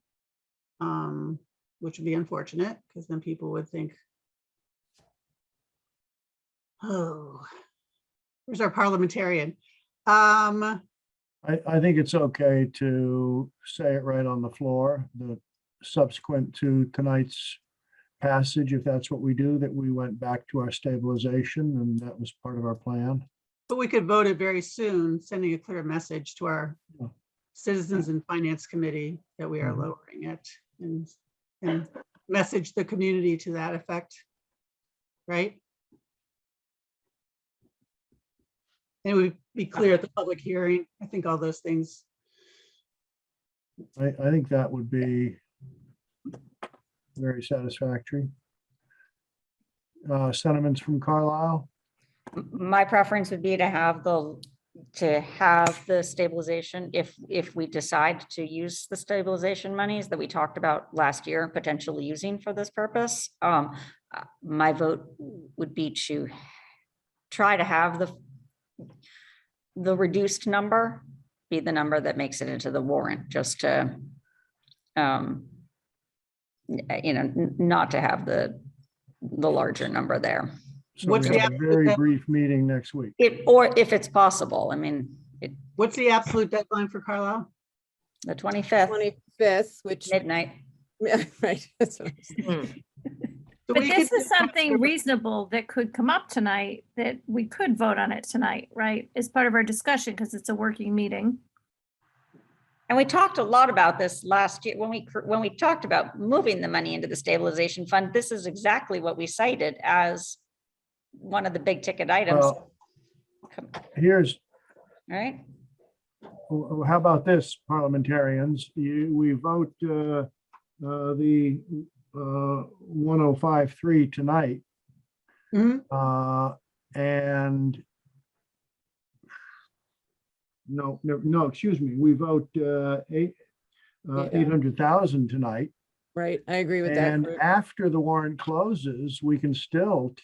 which would be unfortunate because then people would think, oh, where's our parliamentarian? I think it's okay to say it right on the floor, that subsequent to tonight's passage, if that's what we do, that we went back to our stabilization and that was part of our plan. But we could vote it very soon, sending a clear message to our citizens and finance committee that we are lowering it and message the community to that effect, right? And we be clear at the public hearing. I think all those things. I think that would be very satisfactory. Sentiments from Carlisle? My preference would be to have the stabilization, if we decide to use the stabilization monies that we talked about last year, potentially using for this purpose. My vote would be to try to have the reduced number be the number that makes it into the warrant, just to, not to have the larger number there. So What's we the have a very brief meeting next week. Or if it's possible, What's the absolute deadline for Carlisle? the 25th, 25th, which, midnight. right, that's what I'm saying. So But we this could- is something reasonable that could come up tonight, that we could vote on it tonight, right? As part of our discussion, because it's a working meeting. And we talked a lot about this last year when we talked about moving the money into the stabilization fund. This is exactly what we cited as one of the big ticket items. Well, here's, Right? how about this, parliamentarians? We vote the 1053 tonight. Mhm. And no, excuse me, we vote 800,000 tonight. Right, I agree with that. And Kurt. after the warrant closes, we can still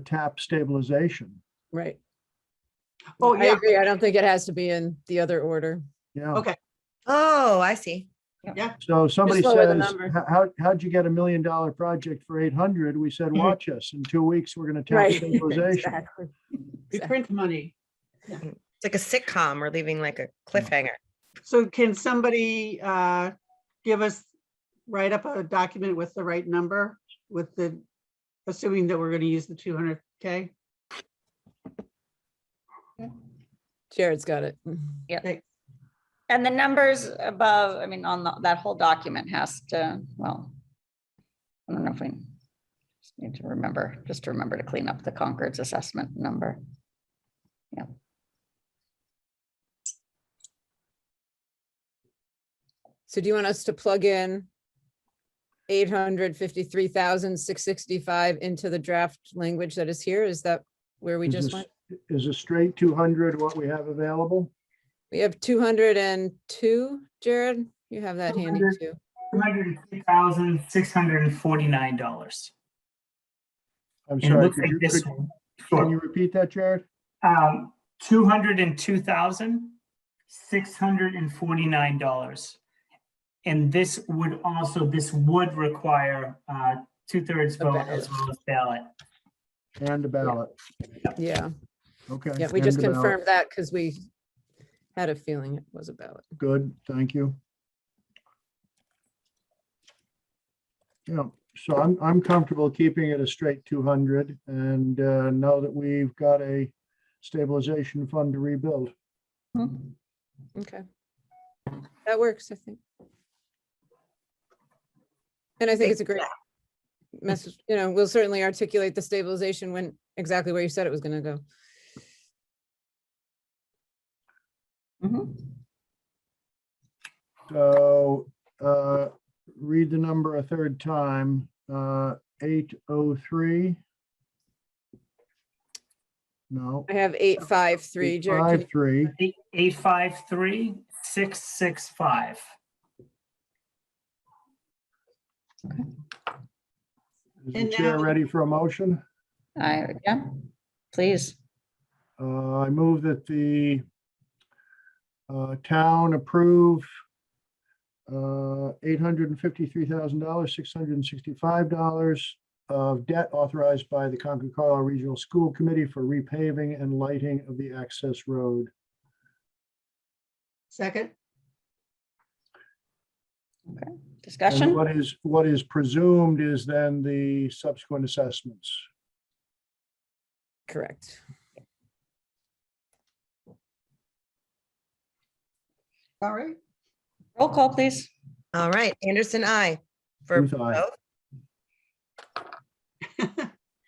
tap stabilization. Right. Oh, I yeah. agree. I don't think it has to be in the other order. Yeah. Okay. Oh, I see. So somebody lower the says, number. how'd you get $1 million project for 800? We said, watch us. In 2 weeks, we're going to tap Right. stabilization. Exactly. We print money. It's like a sitcom. We're leaving like a cliffhanger. So can somebody write up a document with the right number assuming that we're going to use the 200K? Jared's got it. Yeah. And the numbers above, on that whole document has to, well, I don't know if we just need to remember to clean up the Concord's assessment number. Yeah. So do you want us to plug in 853,665 into the draft language that is here? Is that where we just went? Is a straight 200 what we have available? We have 202, Jared, you have that handy 200. too. $202,649. I'm And it sorry, looks like this one. can you repeat that, Jared? $202,649. And this would require 2/3 vote ballot. as well as ballot. And a ballot. Yeah, Okay. yeah, we and just a ballot. confirmed that because we had a feeling it was a ballot. Good, thank you. Yeah, so I'm comfortable keeping it a straight 200 and know that we've got a stabilization fund to rebuild. Okay. That works, I think. And I think it's a great message, you know, we'll certainly articulate the stabilization when exactly where you said it was gonna go. So read the number a third time, 803. No, I have 853, Jared. can you- 853. 853-665. Is the And chair now- ready for a motion? Yeah, please. I move that the town approve $853,000, $665 of debt authorized by the Concord Carlisle Regional School Committee for repaving and lighting of the access road. Second, And Discussion? what is presumed is then the subsequent assessments. Correct. all right. Roll call, please. All right, Anderson, I. For Booth, aye. both,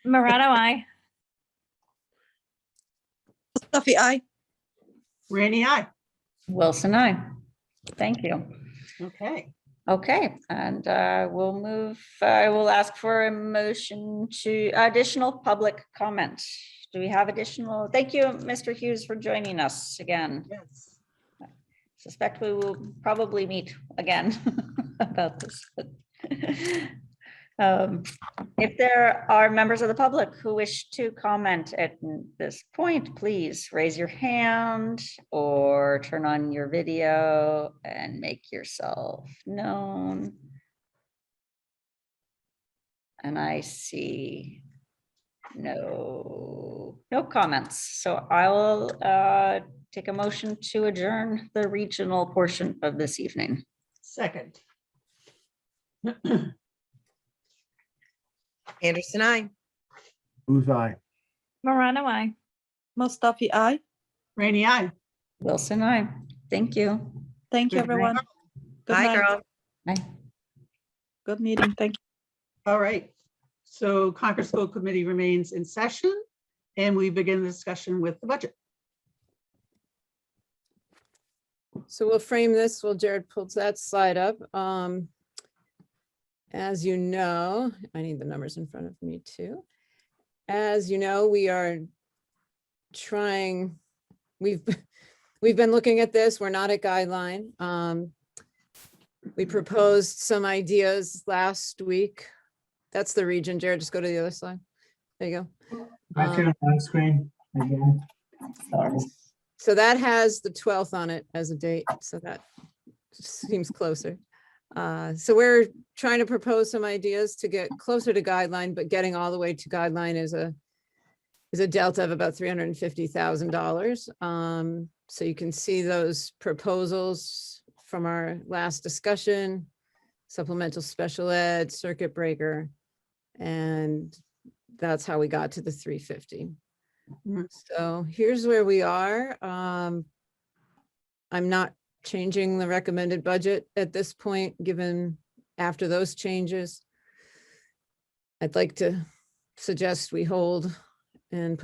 Morano, I. Mustafi, I. Rainy eye. Wilson, I. Thank you. Okay. Okay, and we'll move, I will ask for a motion to additional public comment. Do we have additional? Thank you, Mr. Hughes, for joining us again. Yes. Suspect we will probably meet again about this. But if there are members of the public who wish to comment at this point, please raise your hand or turn on your video and make yourself known. And I see no comments. So I will take a motion to adjourn the regional portion of this evening. Second. Anderson, I. Booth, aye. Morano, I. Mustafi, I. Rainy eye. Wilson, I. Thank you. Thank you, Good night. everyone. Good Bye, night. girl. Bye. Good meeting. Thank you. All right. So Concord School Committee remains in session and we begin the discussion with the budget. So we'll frame this while Jared pulls that slide up. As you know, I need the numbers in front of me too. As you know, we are trying, we've been looking at this. We're not at guideline. We proposed some ideas last week. That's the region. Jared, just go to the other slide. There you go. Back here on screen again. Sorry. So that has the 12th on it as a date, so that seems closer. So we're trying to propose some ideas to get closer to guideline, but getting all the way to guideline is a delta of about $350,000. So you can see those proposals from our last discussion, supplemental special ed, circuit breaker, and that's how we got to the 350. So here's where we are. I'm not changing the recommended budget at this point, given after those changes. I'd like to suggest we hold and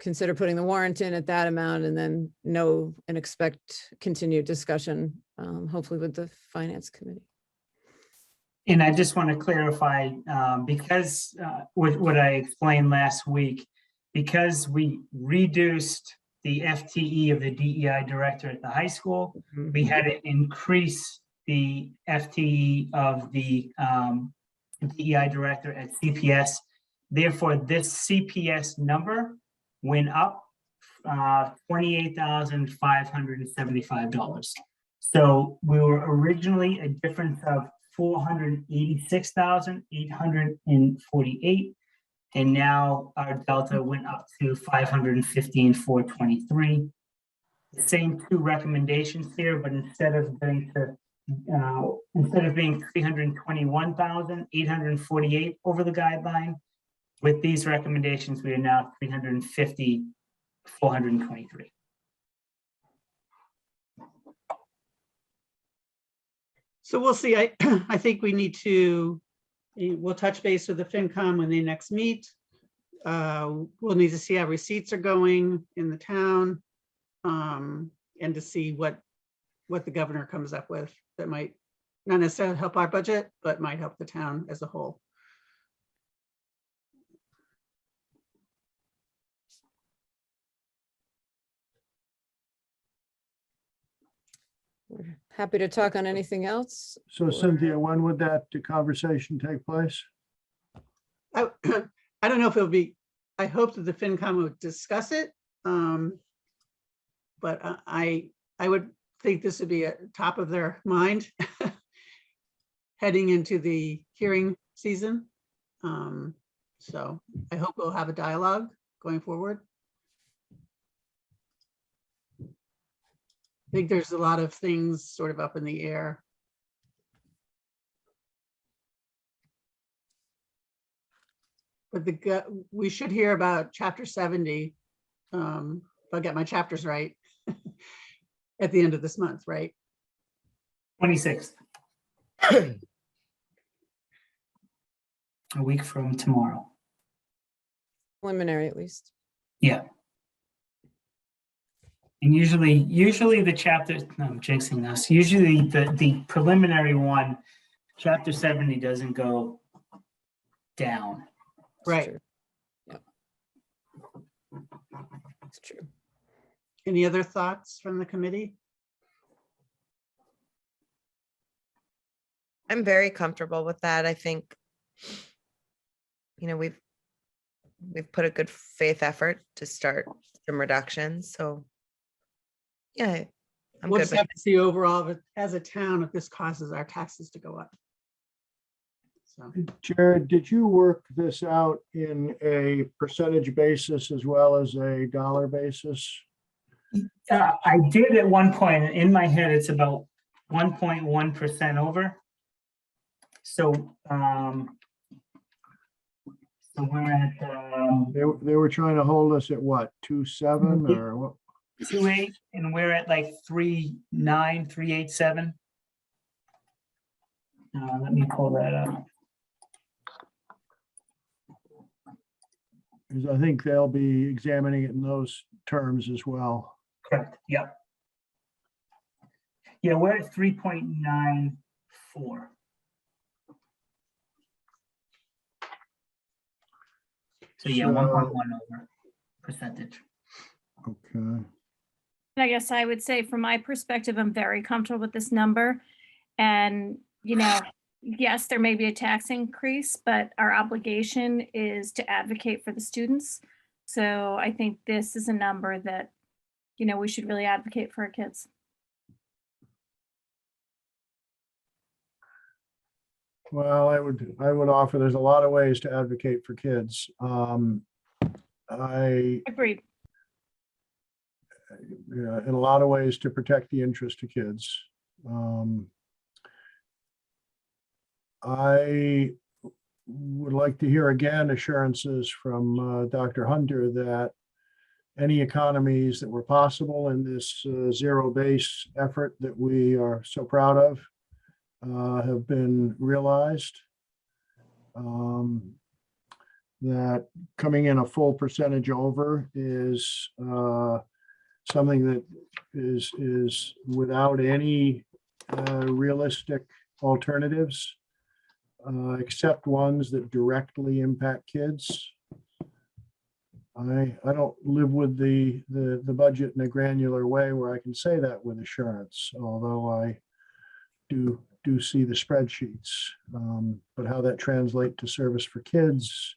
consider putting the warrant in at that amount and then know and expect continued discussion, hopefully with the finance committee. And I just want to clarify, because with what I explained last week, because we reduced the FTE of the DEI director at the high school, we had to increase the FTE of the DEI director at CPS. Therefore, this CPS number went up $28,575. So we were originally a difference of $486,848. And now our delta went up to $515,423. the same two recommendations here, but instead of being 321,848 over the guideline, with these recommendations, we are now 350,423. So we'll see. I think we need to, we'll touch base with the FinCom when they next meet. We'll need to see how receipts are going in the town, and to see what the governor comes up with that might not necessarily help our budget, but might help the town as a whole. We're happy to talk on anything else. So Cynthia, when would that conversation take place? I don't know if it'll be, I hope that the FinCom would discuss it. But I would think this would be at top of their mind heading into the hearing season. So I hope we'll have a dialogue going forward. I think there's a lot of things sort of up in the air. But we should hear about Chapter 70. If I get my chapters right, at the end of this month, right? 26th. A week from tomorrow. Preliminary, at least. Yeah. And usually the chapter, no, I'm jinxing this. Usually the preliminary one, Chapter 70 doesn't go down. It's Right. true. Yep. It's true. Any other thoughts from the committee? I'm very comfortable with that. I think, we've put a good faith effort to start some reductions. So yeah, I'm We'll good just with have to see overall, but as a town, if this causes our taxes to go up. So, Jared, did you work this out in a percentage basis as well as a dollar basis? I did at one point. In my head, it's about 1.1% over. So, so we're at They were trying to hold us at what, 2.7 or what? 2.8, and we're at like 3.9, 3.87. Let me pull that up. Because I think they'll be examining it in those terms as well. Correct. Yep. Yeah, we're at 3.94. So yeah, 1.1 over percentage. Okay. And I guess I would say from my perspective, I'm very comfortable with this number. And, yes, there may be a tax increase, but our obligation is to advocate for the students. So I think this is a number that, we should really advocate for our kids. Well, I would offer, there's a lot of ways to advocate for kids. Agreed. In a lot of ways to protect the interest of kids. I would like to hear again assurances from Dr. Hunter that any economies that were possible in this zero-base effort that we are so proud of have been realized. That coming in a full percentage over is something that is without any realistic alternatives, except ones that directly impact kids. I don't live with the budget in a granular way where I can say that with assurance, although I do see the spreadsheets. But how that translates to service for kids,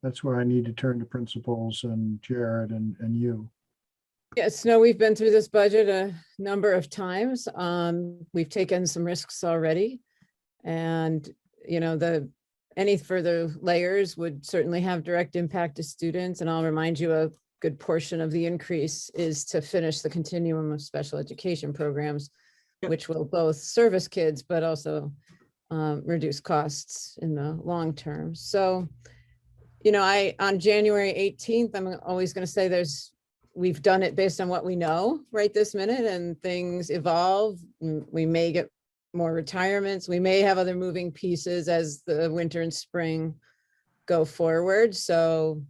that's where I need to turn to principals and Jared and you. Yes, no, we've been through this budget a number of times. We've taken some risks already. And, any further layers would certainly have direct impact to students. And I'll remind you of good portion of the increase is to finish the continuum of special education programs, Yep. which will both service kids, but also reduce costs in the long term. So, you know, on January 18th, I'm always going to say we've done it based on what we know right this minute, and things evolve. We may get more retirements. We may have other moving pieces as the winter and spring go forward. So,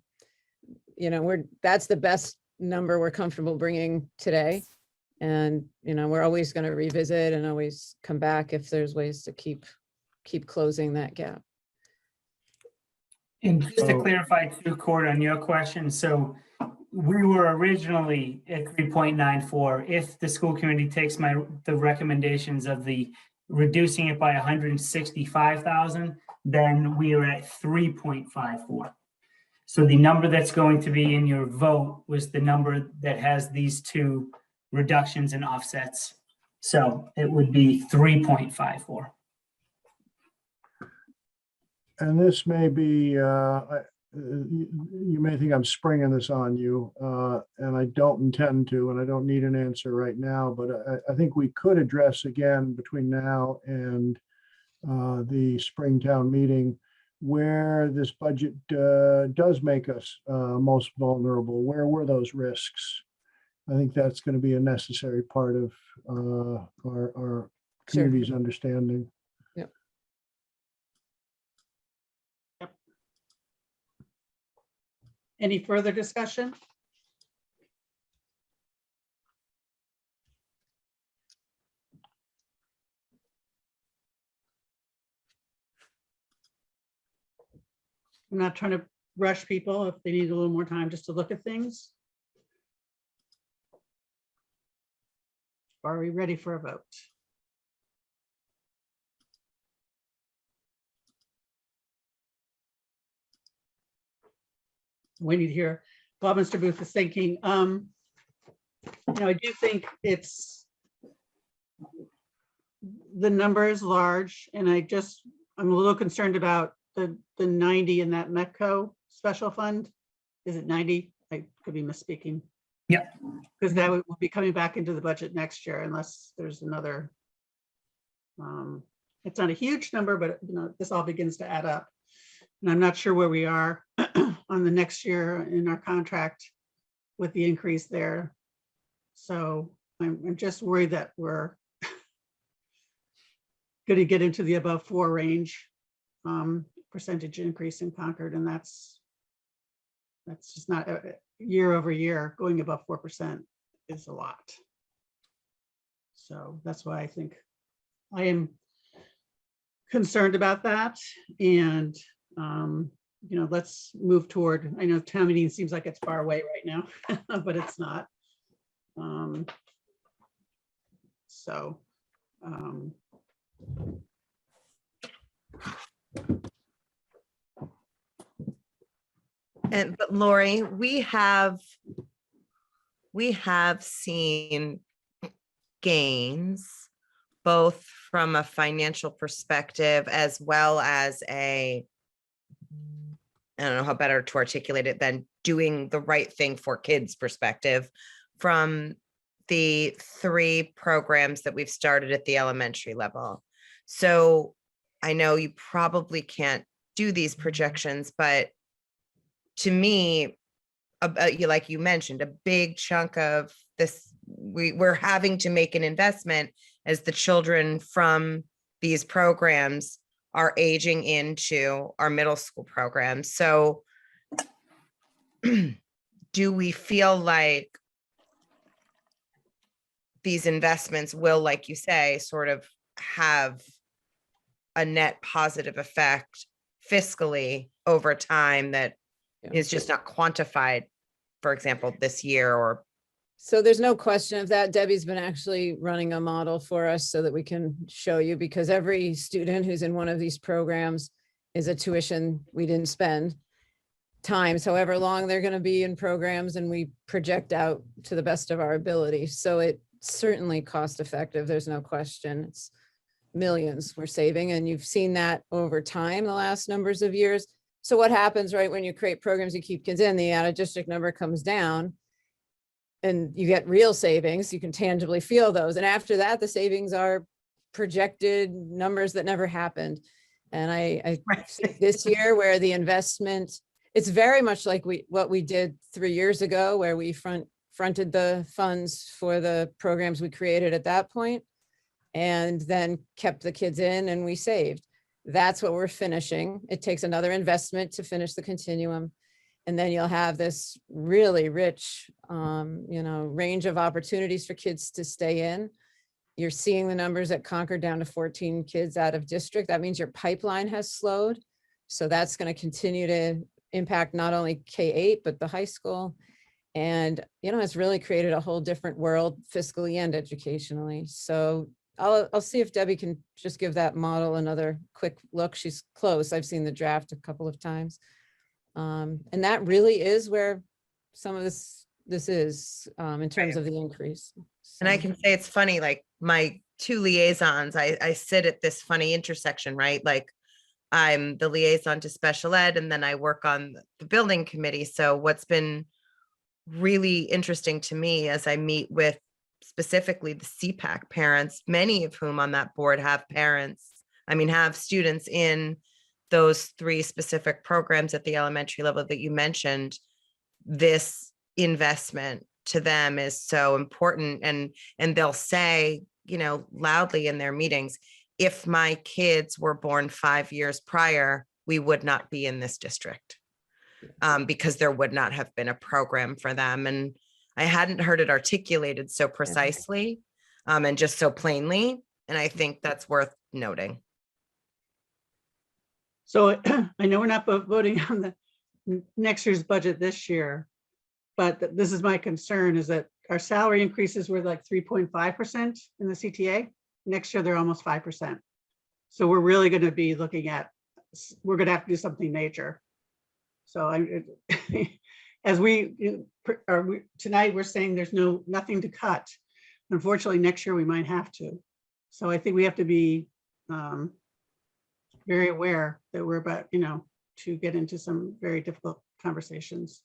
you know, that's the best number we're comfortable bringing today. And, you know, we're always going to revisit and always come back if there's ways to keep closing that gap. And just to So- clarify too, Court, on your question, so we were originally at 3.94. If the school committee takes the recommendations of the reducing it by 165,000, then we are at 3.54. So the number that's going to be in your vote was the number that has these two reductions and offsets. So it would be 3.54. And this may be, you may think I'm springing this on you, and I don't intend to, and I don't need an answer right now, but I think we could address again between now and the Springtown meeting where this budget does make us most vulnerable. Where were those risks? I think that's going to be a necessary part of our Sure. community's understanding. Any further discussion? I'm not trying to rush people if they need a little more time just to look at things. Are we ready for a vote? We need to hear while Mr. Booth is thinking. I do think the number is large, and I'm a little concerned about the 90 in that METCO special fund. Is it 90? I could be misspeaking. Yeah. Because that will be coming back into the budget next year unless there's another. It's not a huge number, but this all begins to add up. And I'm not sure where we are on the next year in our contract with the increase there. So I'm just worried that we're going to get into the above 4 range percentage increase in Concord, and that's just not year over year. Going above 4% is a lot. So that's why I think I am concerned about that. And let's move toward, I know town meeting seems like it's far away right now, but it's not. But Lori, we have seen gains both from a financial perspective as well as I don't know how better to articulate it than doing the right thing for kids perspective from the 3 programs that we've started at the elementary level. So I know you probably can't do these projections, but to me, like you mentioned, a big chunk of this, we're having to make an investment as the children from these programs are aging into our middle school programs. So do we feel like these investments will, like you say, sort of have a net positive effect fiscally over time that is just not quantified, for example, this year? Or so there's no question of that. Debbie's been actually running a model for us so that we can show you, because every student who's in one of these programs is a tuition we didn't spend times however long they're going to be in programs, and we project out to the best of our ability. So it's certainly cost effective. There's no question. It's millions we're saving, and you've seen that over time the last numbers of years. So what happens, right, when you create programs, you keep kids in, the out of district number comes down and you get real savings, you can tangibly feel those. And after that, the savings are projected numbers that never happened. And I think this year where the investment, it's very much like what we did 3 years ago, where we fronted the funds for the programs we created at that point, and then kept the kids in and we saved. That's what we're finishing. It takes another investment to finish the continuum. And then you'll have this really rich, range of opportunities for kids to stay in. You're seeing the numbers at Concord down to 14 kids out of district. That means your pipeline has slowed. So that's going to continue to impact not only K-8, but the high school. And, it's really created a whole different world fiscally and educationally. So I'll see if Debbie can just give that model another quick look. She's close. I've seen the draft a couple of times. And that really is where some of this is in terms of the increase. And I So- can say it's funny, like my two liaisons, I sit at this funny intersection, right? Like I'm the liaison to special ed and then I work on the building committee. So what's been really interesting to me as I meet with specifically the CPAC parents, many of whom on that board have have students in those 3 specific programs at the elementary level that you mentioned. This investment to them is so important, and they'll say, loudly in their meetings, if my kids were born 5 years prior, we would not be in this district, because there would not have been a program for them. And I hadn't heard it articulated so precisely, and just so plainly. And I think that's worth noting. So I know we're not voting on the next year's budget this year, but this is my concern, is that our salary increases were like 3.5% in the CTA. Next year, they're almost 5%. So we're really going to be looking at, we're going to have to do something major. So tonight we're saying there's nothing to cut. Unfortunately, next year we might have to. So I think we have to be very aware that we're about, to get into some very difficult conversations.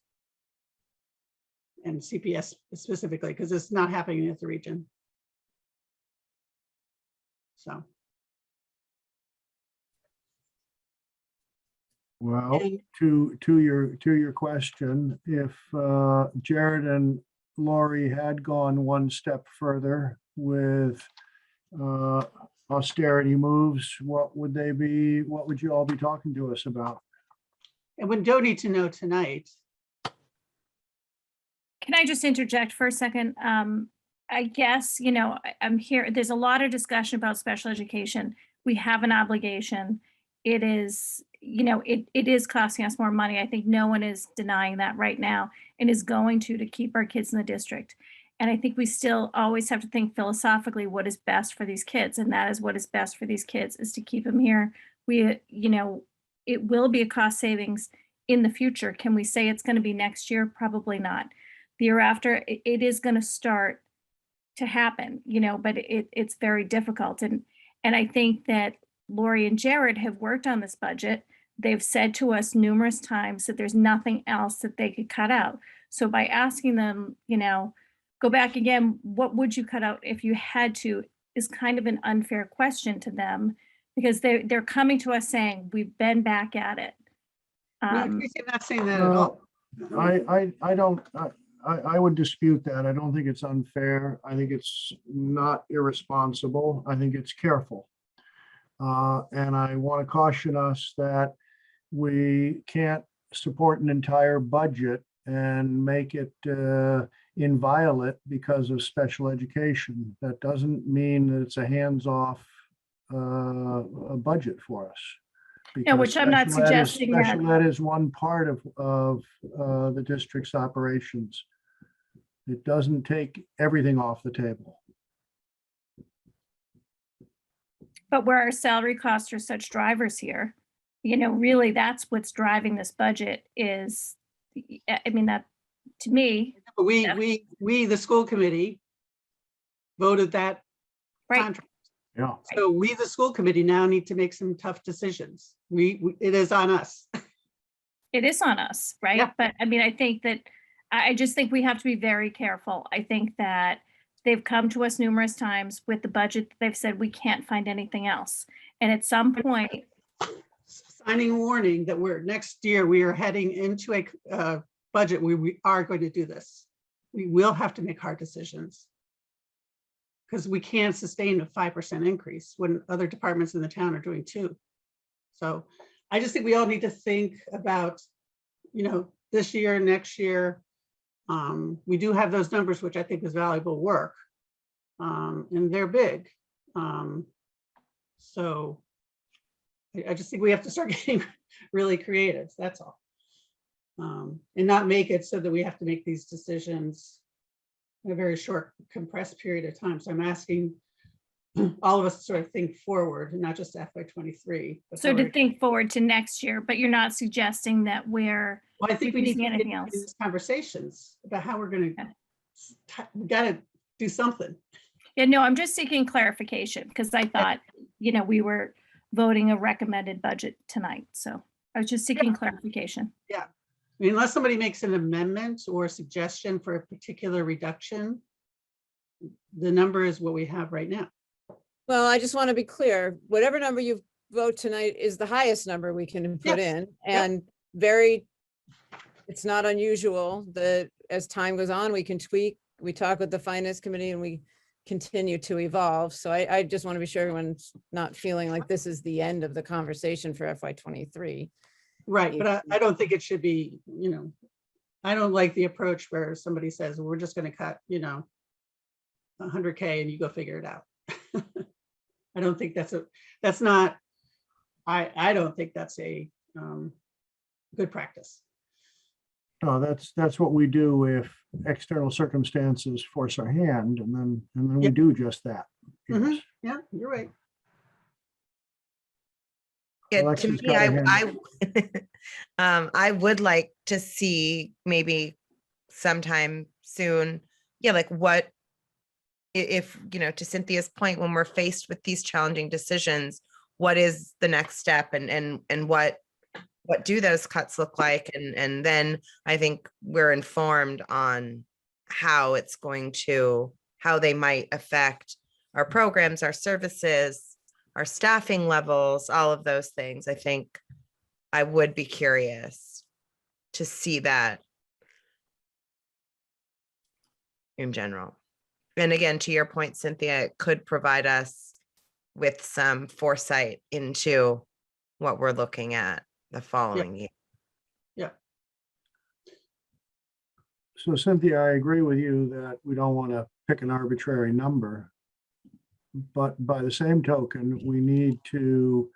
And CPS specifically, because it's not happening at the region. So. Well, And- to your question, if Jared and Lori had gone one step further with austerity moves, what would they be? What would you all be talking to us about? And we don't need to know tonight. Can I just interject for a second? I guess, I'm here, there's a lot of discussion about special education. We have an obligation. It is, it is costing us more money. I think no one is denying that right now, and is going to keep our kids in the district. And I think we still always have to think philosophically what is best for these kids. And that is what is best for these kids is to keep them here. It will be a cost savings in the future. Can we say it's going to be next year? Probably not. The year after, it is going to start to happen, but it's very difficult. And I think that Lori and Jared have worked on this budget. They've said to us numerous times that there's nothing else that they could cut out. So by asking them, go back again, what would you cut out if you had to, is kind of an unfair question to them, because they're coming to us saying, we've been back at it. No, Tracy, I'm not saying that at all. I would dispute that. I don't think it's unfair. I think it's not irresponsible. I think it's careful. And I want to caution us that we can't support an entire budget and make it inviolate because of special education. That doesn't mean that it's a hands-off budget for us. Yeah, which I'm not Special ed is- suggesting that. Special ed is one part of the district's operations. It doesn't take everything off the table. But where our salary costs are such drivers here, really that's what's driving this budget is, that to me, We, the school committee, voted that right, contract. Yeah. So we, the school committee, now need to make some tough decisions. It is on us. it is on us, right? Yeah. But I mean, I think that, I just think we have to be very careful. I think that they've come to us numerous times with the budget, that they've said we can't find anything else. And at some point, Signing warning that next year, we are heading into a budget where we are going to do this. We will have to make hard decisions. Because we can't sustain a 5% increase when other departments in the town are doing too. So I just think we all need to think about, this year, next year. We do have those numbers, which I think is valuable work. And they're big. So I just think we have to start getting really creative, that's all. And not make it so that we have to make these decisions in a very short compressed period of time. So I'm asking all of us to sort of think forward and not just FY23. so to think forward to next year, but you're not suggesting that Well, I think we need to reducing get anything into else. these conversations about how we're going Okay. to, we got to do something. Yeah, no, I'm just seeking clarification because I thought, we were voting a recommended budget tonight. So I was just seeking clarification. I mean, unless somebody makes an amendment or a suggestion for a particular reduction, the number is what we have right now. Well, I just want to be clear, whatever number you vote tonight is the highest number we can put Yes. in, and it's not unusual that as time goes on, we can tweak, we talk with the finance committee and we continue to evolve. So I just want to be sure everyone's not feeling like this is the end of the conversation for FY23. Right, but I don't think it should be, I don't like the approach where somebody says, we're just going to cut, 100K and you go figure it out. I don't think I don't think that's a good practice. No, that's what we do if external circumstances force our hand, and then we Yeah. do just that. Mhm. Yes. Yeah, you're right. Yeah, to Alexa's me, got her hand I would like to see maybe sometime soon, like what, if, to Cynthia's point, when we're faced with these challenging decisions, what is the next step, and what do those cuts look like? And then I think we're informed on how they might affect our programs, our services, our staffing levels, all of those things. I think I would be curious to see that in general. And again, to your point, Cynthia, it could provide us with some foresight into what we're looking at the following year. So Cynthia, I agree with you that we don't want to pick an arbitrary number. But by the same token, we need to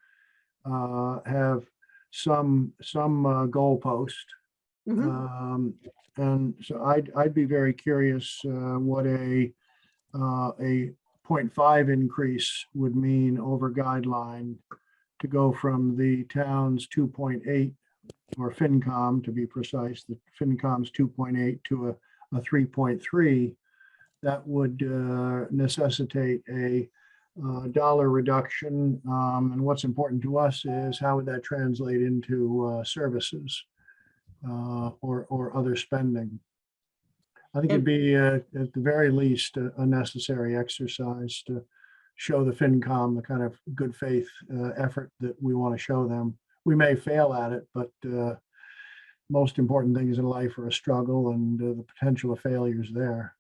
have some goalpost. Mhm. And so I'd be very curious what a 0.5 increase would mean over guideline to go from the town's 2.8, or FinCom to be precise, the FinCom's 2.8 to a 3.3. That would necessitate a dollar reduction. And what's important to us is how would that translate into services or other spending. I think it'd be at the very least a necessary exercise to show the FinCom the kind of good faith effort that we want to show them. We may fail at it, but most important things in life are a struggle, and the potential of failure is there.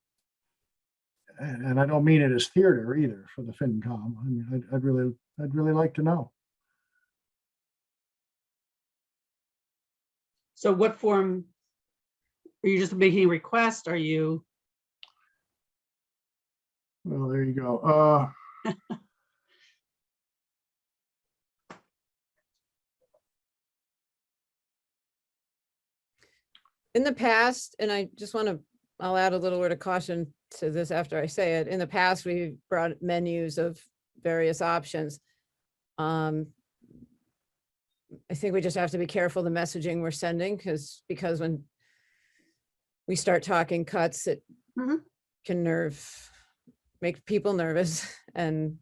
And I don't mean it as theater either for the FinCom. I mean, I'd really like to know. So what form, are you just making a request? Are you? Well, there you go. In the past, and I'll add a little word of caution to this after I say it. In the past, we brought menus of various options. I think we just have to be careful the messaging we're sending, because when we start talking cuts, it Mhm. can make people nervous. And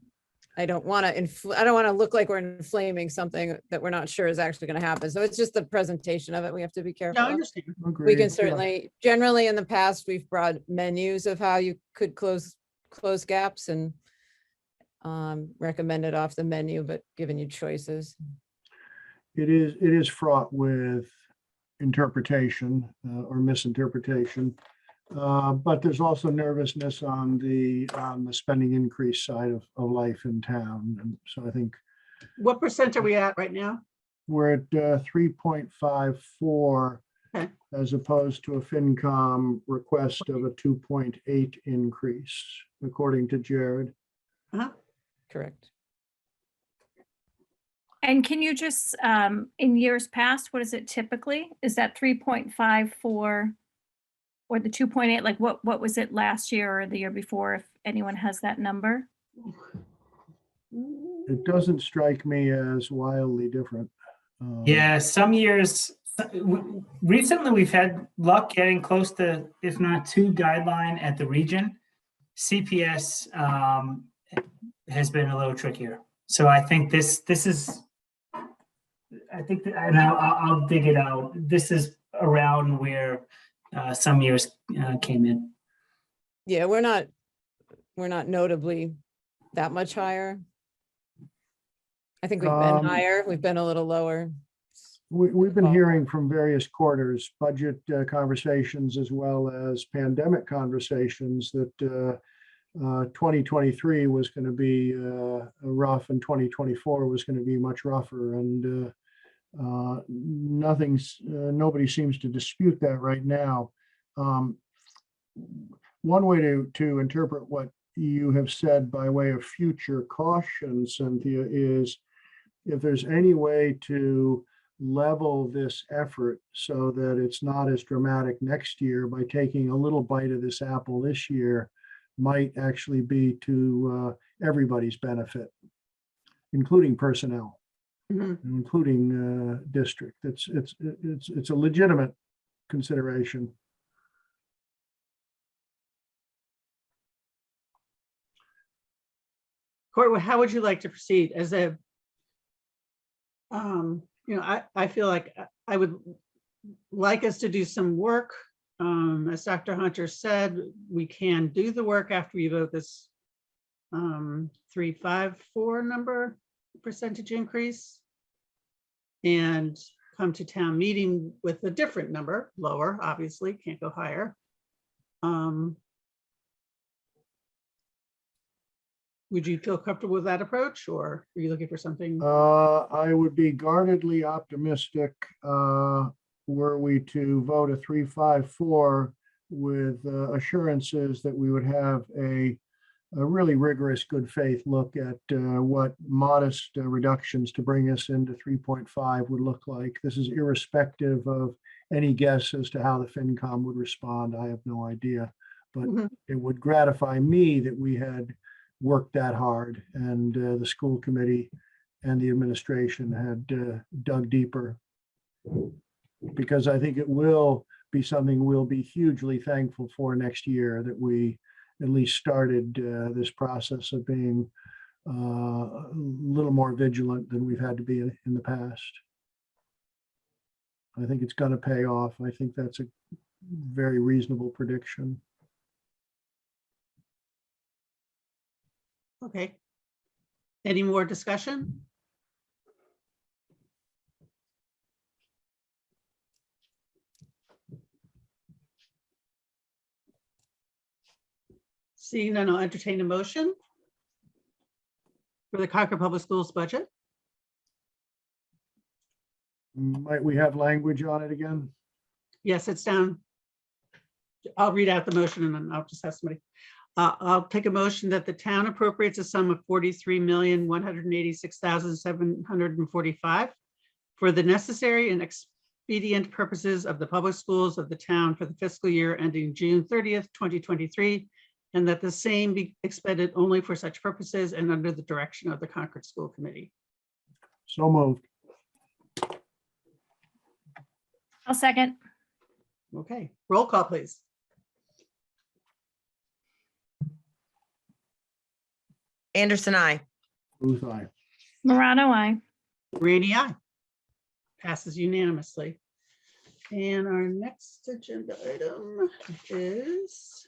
I don't want to look like we're inflaming something that we're not sure is actually going to happen. So it's just the presentation of it. We have to be careful. No, I of. understand. We Agreed. can certainly, generally in the past, we've brought menus of how you could close gaps and recommended off the menu, but given you choices. It is fraught with interpretation or misinterpretation. But there's also nervousness on the spending increase side of life in town. And so I think What percent are we at right now? we're at 3.54 Okay. as opposed to a FinCom request of a 2.8 increase, according to Jared. Correct. And can you just, in years past, what is it typically? Is that 3.54 or the 2.8? Like what was it last year or the year before, if anyone has that number? It doesn't strike me as wildly different. Yeah, some years, recently we've had luck getting close to, if not 2 guideline at the region. CPS has been a little trickier. So I think this is, I think, and I'll dig it out. This is around where some years came in. Yeah, we're not notably that much higher. I think we've been higher. We've been a little lower. We've been hearing from various quarters, budget conversations as well as pandemic conversations, that 2023 was going to be rough and 2024 was going to be much rougher. And nobody seems to dispute that right now. One way to interpret what you have said by way of future caution, Cynthia, is if there's any way to level this effort so that it's not as dramatic next year by taking a little bite of this apple this year, might actually be to everybody's benefit, including personnel, including district. It's a legitimate consideration. Court, how would you like to proceed as a, I feel like I would like us to do some work. As Dr. Hunter said, we can do the work after we vote this 354 number percentage increase and come to town meeting with a different number, lower, obviously, can't go higher. Would you feel comfortable with that approach, or are you looking for something? I would be guardedly optimistic were we to vote a 354 with assurances that we would have a really rigorous good faith look at what modest reductions to bring us into 3.5 would look like. This is irrespective of any guess as to how the FinCom would respond. I have no idea, but it would gratify me that we had worked that hard and the school committee and the administration had dug deeper, because I think it will be something we'll be hugely thankful for next year, that we at least started this process of being a little more vigilant than we've had to be in the past. I think it's going to pay off. I think that's a very reasonable prediction. Okay. Any more discussion? Seeing none, I'll entertain a motion for the Concord Public Schools budget. Might we have language on it again? Yes, it's down. I'll read out the motion and then I'll just have somebody. I'll take a motion that the town appropriates a sum of $43,186,745 for the necessary and expedient purposes of the public schools of the town for the fiscal year ending June 30th, 2023, and that the same be expended only for such purposes and under the direction of the Concord School Committee. So moved. I'll second. Okay, roll call, please. Anderson, I. Booth, aye. Morano, I. Rainey, aye. Passes unanimously. And our next agenda item is.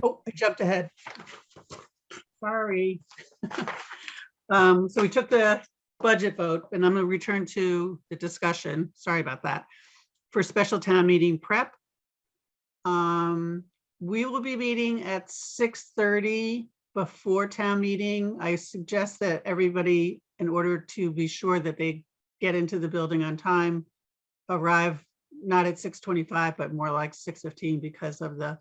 Oh, I jumped ahead. Sorry. So we took the budget vote and I'm going to return to the discussion. Sorry about that. For special town meeting prep. We will be meeting at 6:30 before town meeting. I suggest that everybody, in order to be sure that they get into the building on time, arrive not at 6:25, but more like 6:15 because of the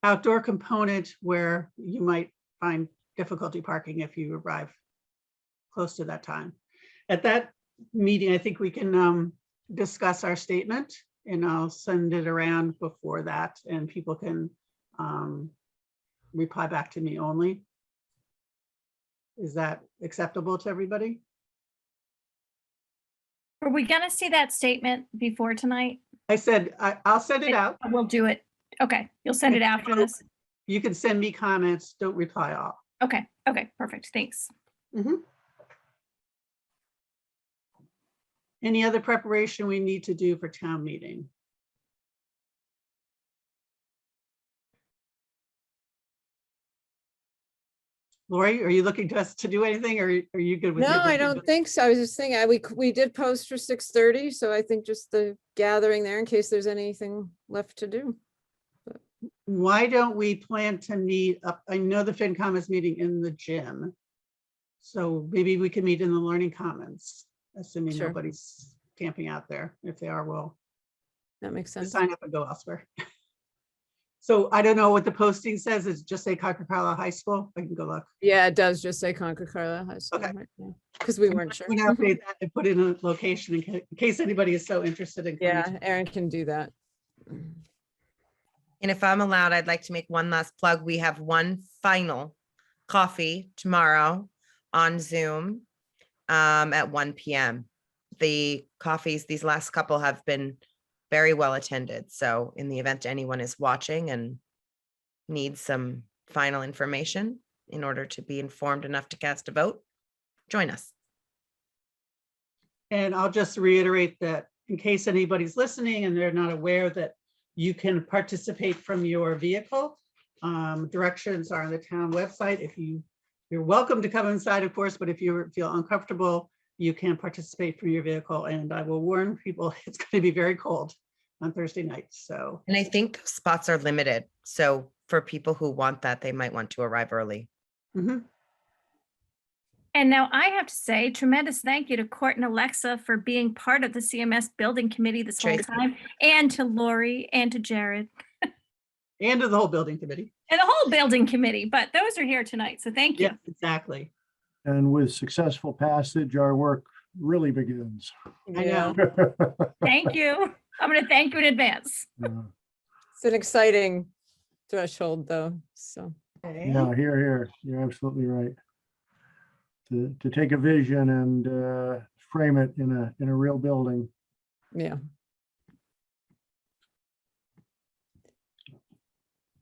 outdoor component where you might find difficulty parking if you arrive close to that time. At that meeting, I think we can discuss our statement and I'll send it around before that and people can reply back to me only. Is that acceptable to everybody? Are we gonna see that statement before tonight? I said, I'll send it out. We'll do it. Okay, you'll send it after this. You can send me comments, don't reply all. Okay, okay, perfect, thanks. Mhm. Any other preparation we need to do for town meeting? Lori, are you looking to us to do anything or are you good with? No, your I budget? don't think so. I was just thinking, we did post for 6:30, so I think just the gathering there in case there's anything left to do. Why don't we plan to meet up? I know the FinCom is meeting in the gym. So maybe we can meet in the Learning Commons, assuming Sure. nobody's camping out there. If they are, we'll That makes sense. sign up and go elsewhere. So I don't know what the posting says. It's just say Concord Carlisle High School. I can go look. Yeah, it does just say Concord Carlisle High School. Okay. Because we weren't sure. I'm gonna update that and put in a location in case anybody is so interested in. coming Yeah, to- Aaron can do that. And if I'm allowed, I'd like to make one last plug. We have one final coffee tomorrow on Zoom at 1 p.m. The coffees, these last couple have been very well attended. So in the event anyone is watching and needs some final information in order to be informed enough to cast a vote, join us. And I'll just reiterate that in case anybody's listening and they're not aware that you can participate from your vehicle. Directions are on the town website. If you're welcome to come inside, of course, but if you feel uncomfortable, you can participate from your vehicle. And I will warn people, it's going to be very cold on Thursday night. So, And I think spots are limited. So for people who want that, they might want to arrive early. mhm. And now I have to say tremendous thank you to Court and Alexa for being part of the CMS Building Committee this whole Tracy. time, and to Lori and to Jared And to the whole building committee. and the whole building committee, but those are here tonight, so thank you. Yes, exactly. And with successful passage, our work really begins. I Yeah, know. Thank you. I'm gonna thank you in advance. it's an exciting threshold though, so. Okay. Yeah, here, you're absolutely right. To take a vision and frame it in a real building. Yeah,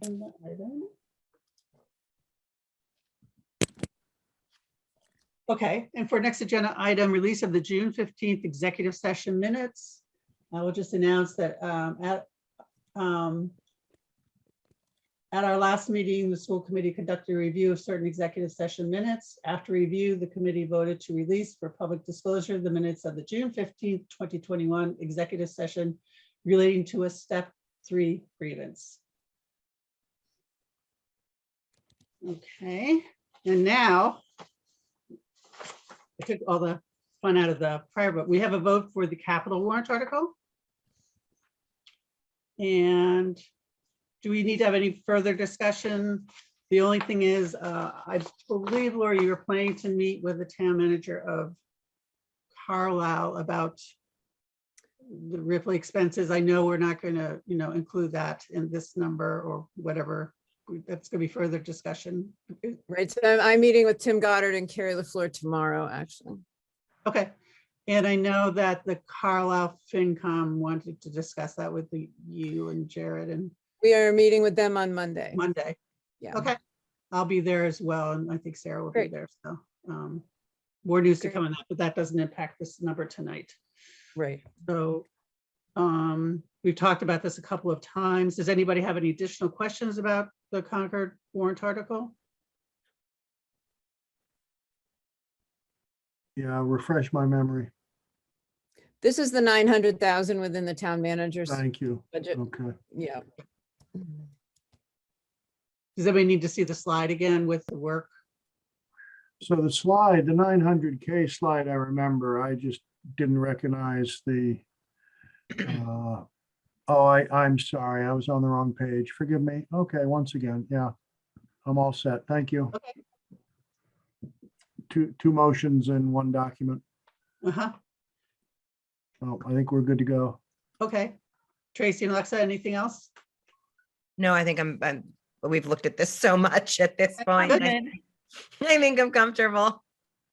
Agenda item. Okay, and for next agenda item, release of the June 15th executive session minutes. I will just announce that at our last meeting, the school committee conducted a review of certain executive session minutes. After review, the committee voted to release for public disclosure the minutes of the June 15th, 2021 executive session relating to a step 3 grievance. Okay, and now I took all the fun out of the prior vote. We have a vote for the capital warrant article. And do we need to have any further discussion? The only thing is, I believe, Laura, you were planning to meet with the town manager of Carlisle about the Ripley expenses. I know we're not going to, include that in this number or whatever. That's going to be further discussion. right. So I'm meeting with Tim Goddard and Carrie LaFleur tomorrow, actually. Okay. And I know that the Carlisle FinCom wanted to discuss that with you and Jared and We are meeting with them on Monday. Monday. Yeah. Okay. I'll be there as well, and I think Sarah will be Great. there, so. More news to Great. come on that, but that doesn't impact this number tonight. Right. So we've talked about this a couple of times. Does anybody have any additional questions about the Concord warrant article? Yeah, refresh my memory. This is the 900,000 within the town manager's Thank you. budget. Okay. Yeah. Does anybody need to see the slide again with the work? So the slide, the 900K slide, I remember, I just didn't recognize the, I'm sorry, I was on the wrong page. Forgive me. Okay, once again, yeah, I'm all set. Thank you. Okay. Two motions in one document. Uh-huh. Oh, I think we're good to go. Okay. Tracy and Alexa, anything else? No, I think we've looked at this so much at this point. I'm I good. I think I'm comfortable.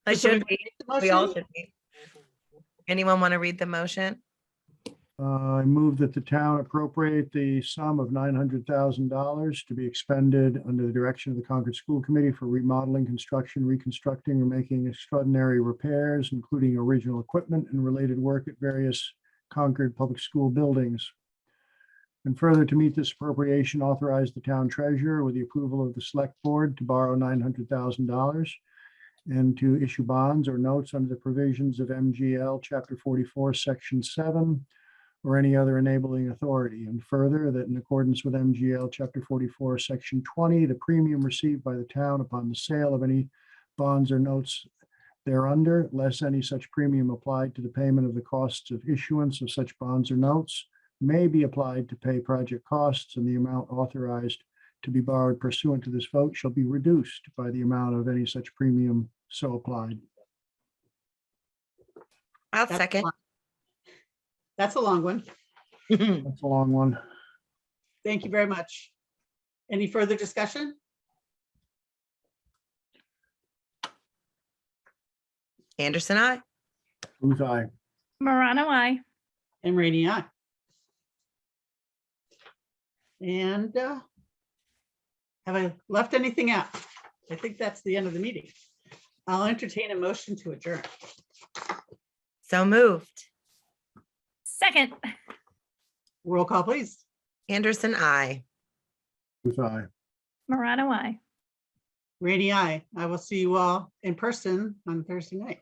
I So should be. We all motion? should be. Anyone want to read the motion? I move that the town appropriate the sum of $900,000 to be expended under the direction of the Concord School Committee for remodeling, construction, reconstructing, or making extraordinary repairs, including original equipment and related work at various Concord Public School buildings. And further, to meet this appropriation, authorize the town treasurer with the approval of the select board to borrow $900,000 and to issue bonds or notes under the provisions of MGL Chapter 44, Section 7, or any other enabling authority. And further, that in accordance with MGL Chapter 44, Section 20, the premium received by the town upon the sale of any bonds or notes thereunder, less any such premium applied to the payment of the costs of issuance of such bonds or notes, may be applied to pay project costs, and the amount authorized to be borrowed pursuant to this vote shall be reduced by the amount of any such premium so applied. I'll That's second. fine. That's a long one. That's a long one. Thank you very much. Any further discussion? Anderson, I. Booth, aye. Morano, I. And Rainey, aye. And have I left anything out? I think that's the end of the meeting. I'll entertain a motion to adjourn. So moved. Second. Roll call, please. Anderson, I. Booth, aye. Morano, I. Rainey, aye. I will see you all in person on Thursday night.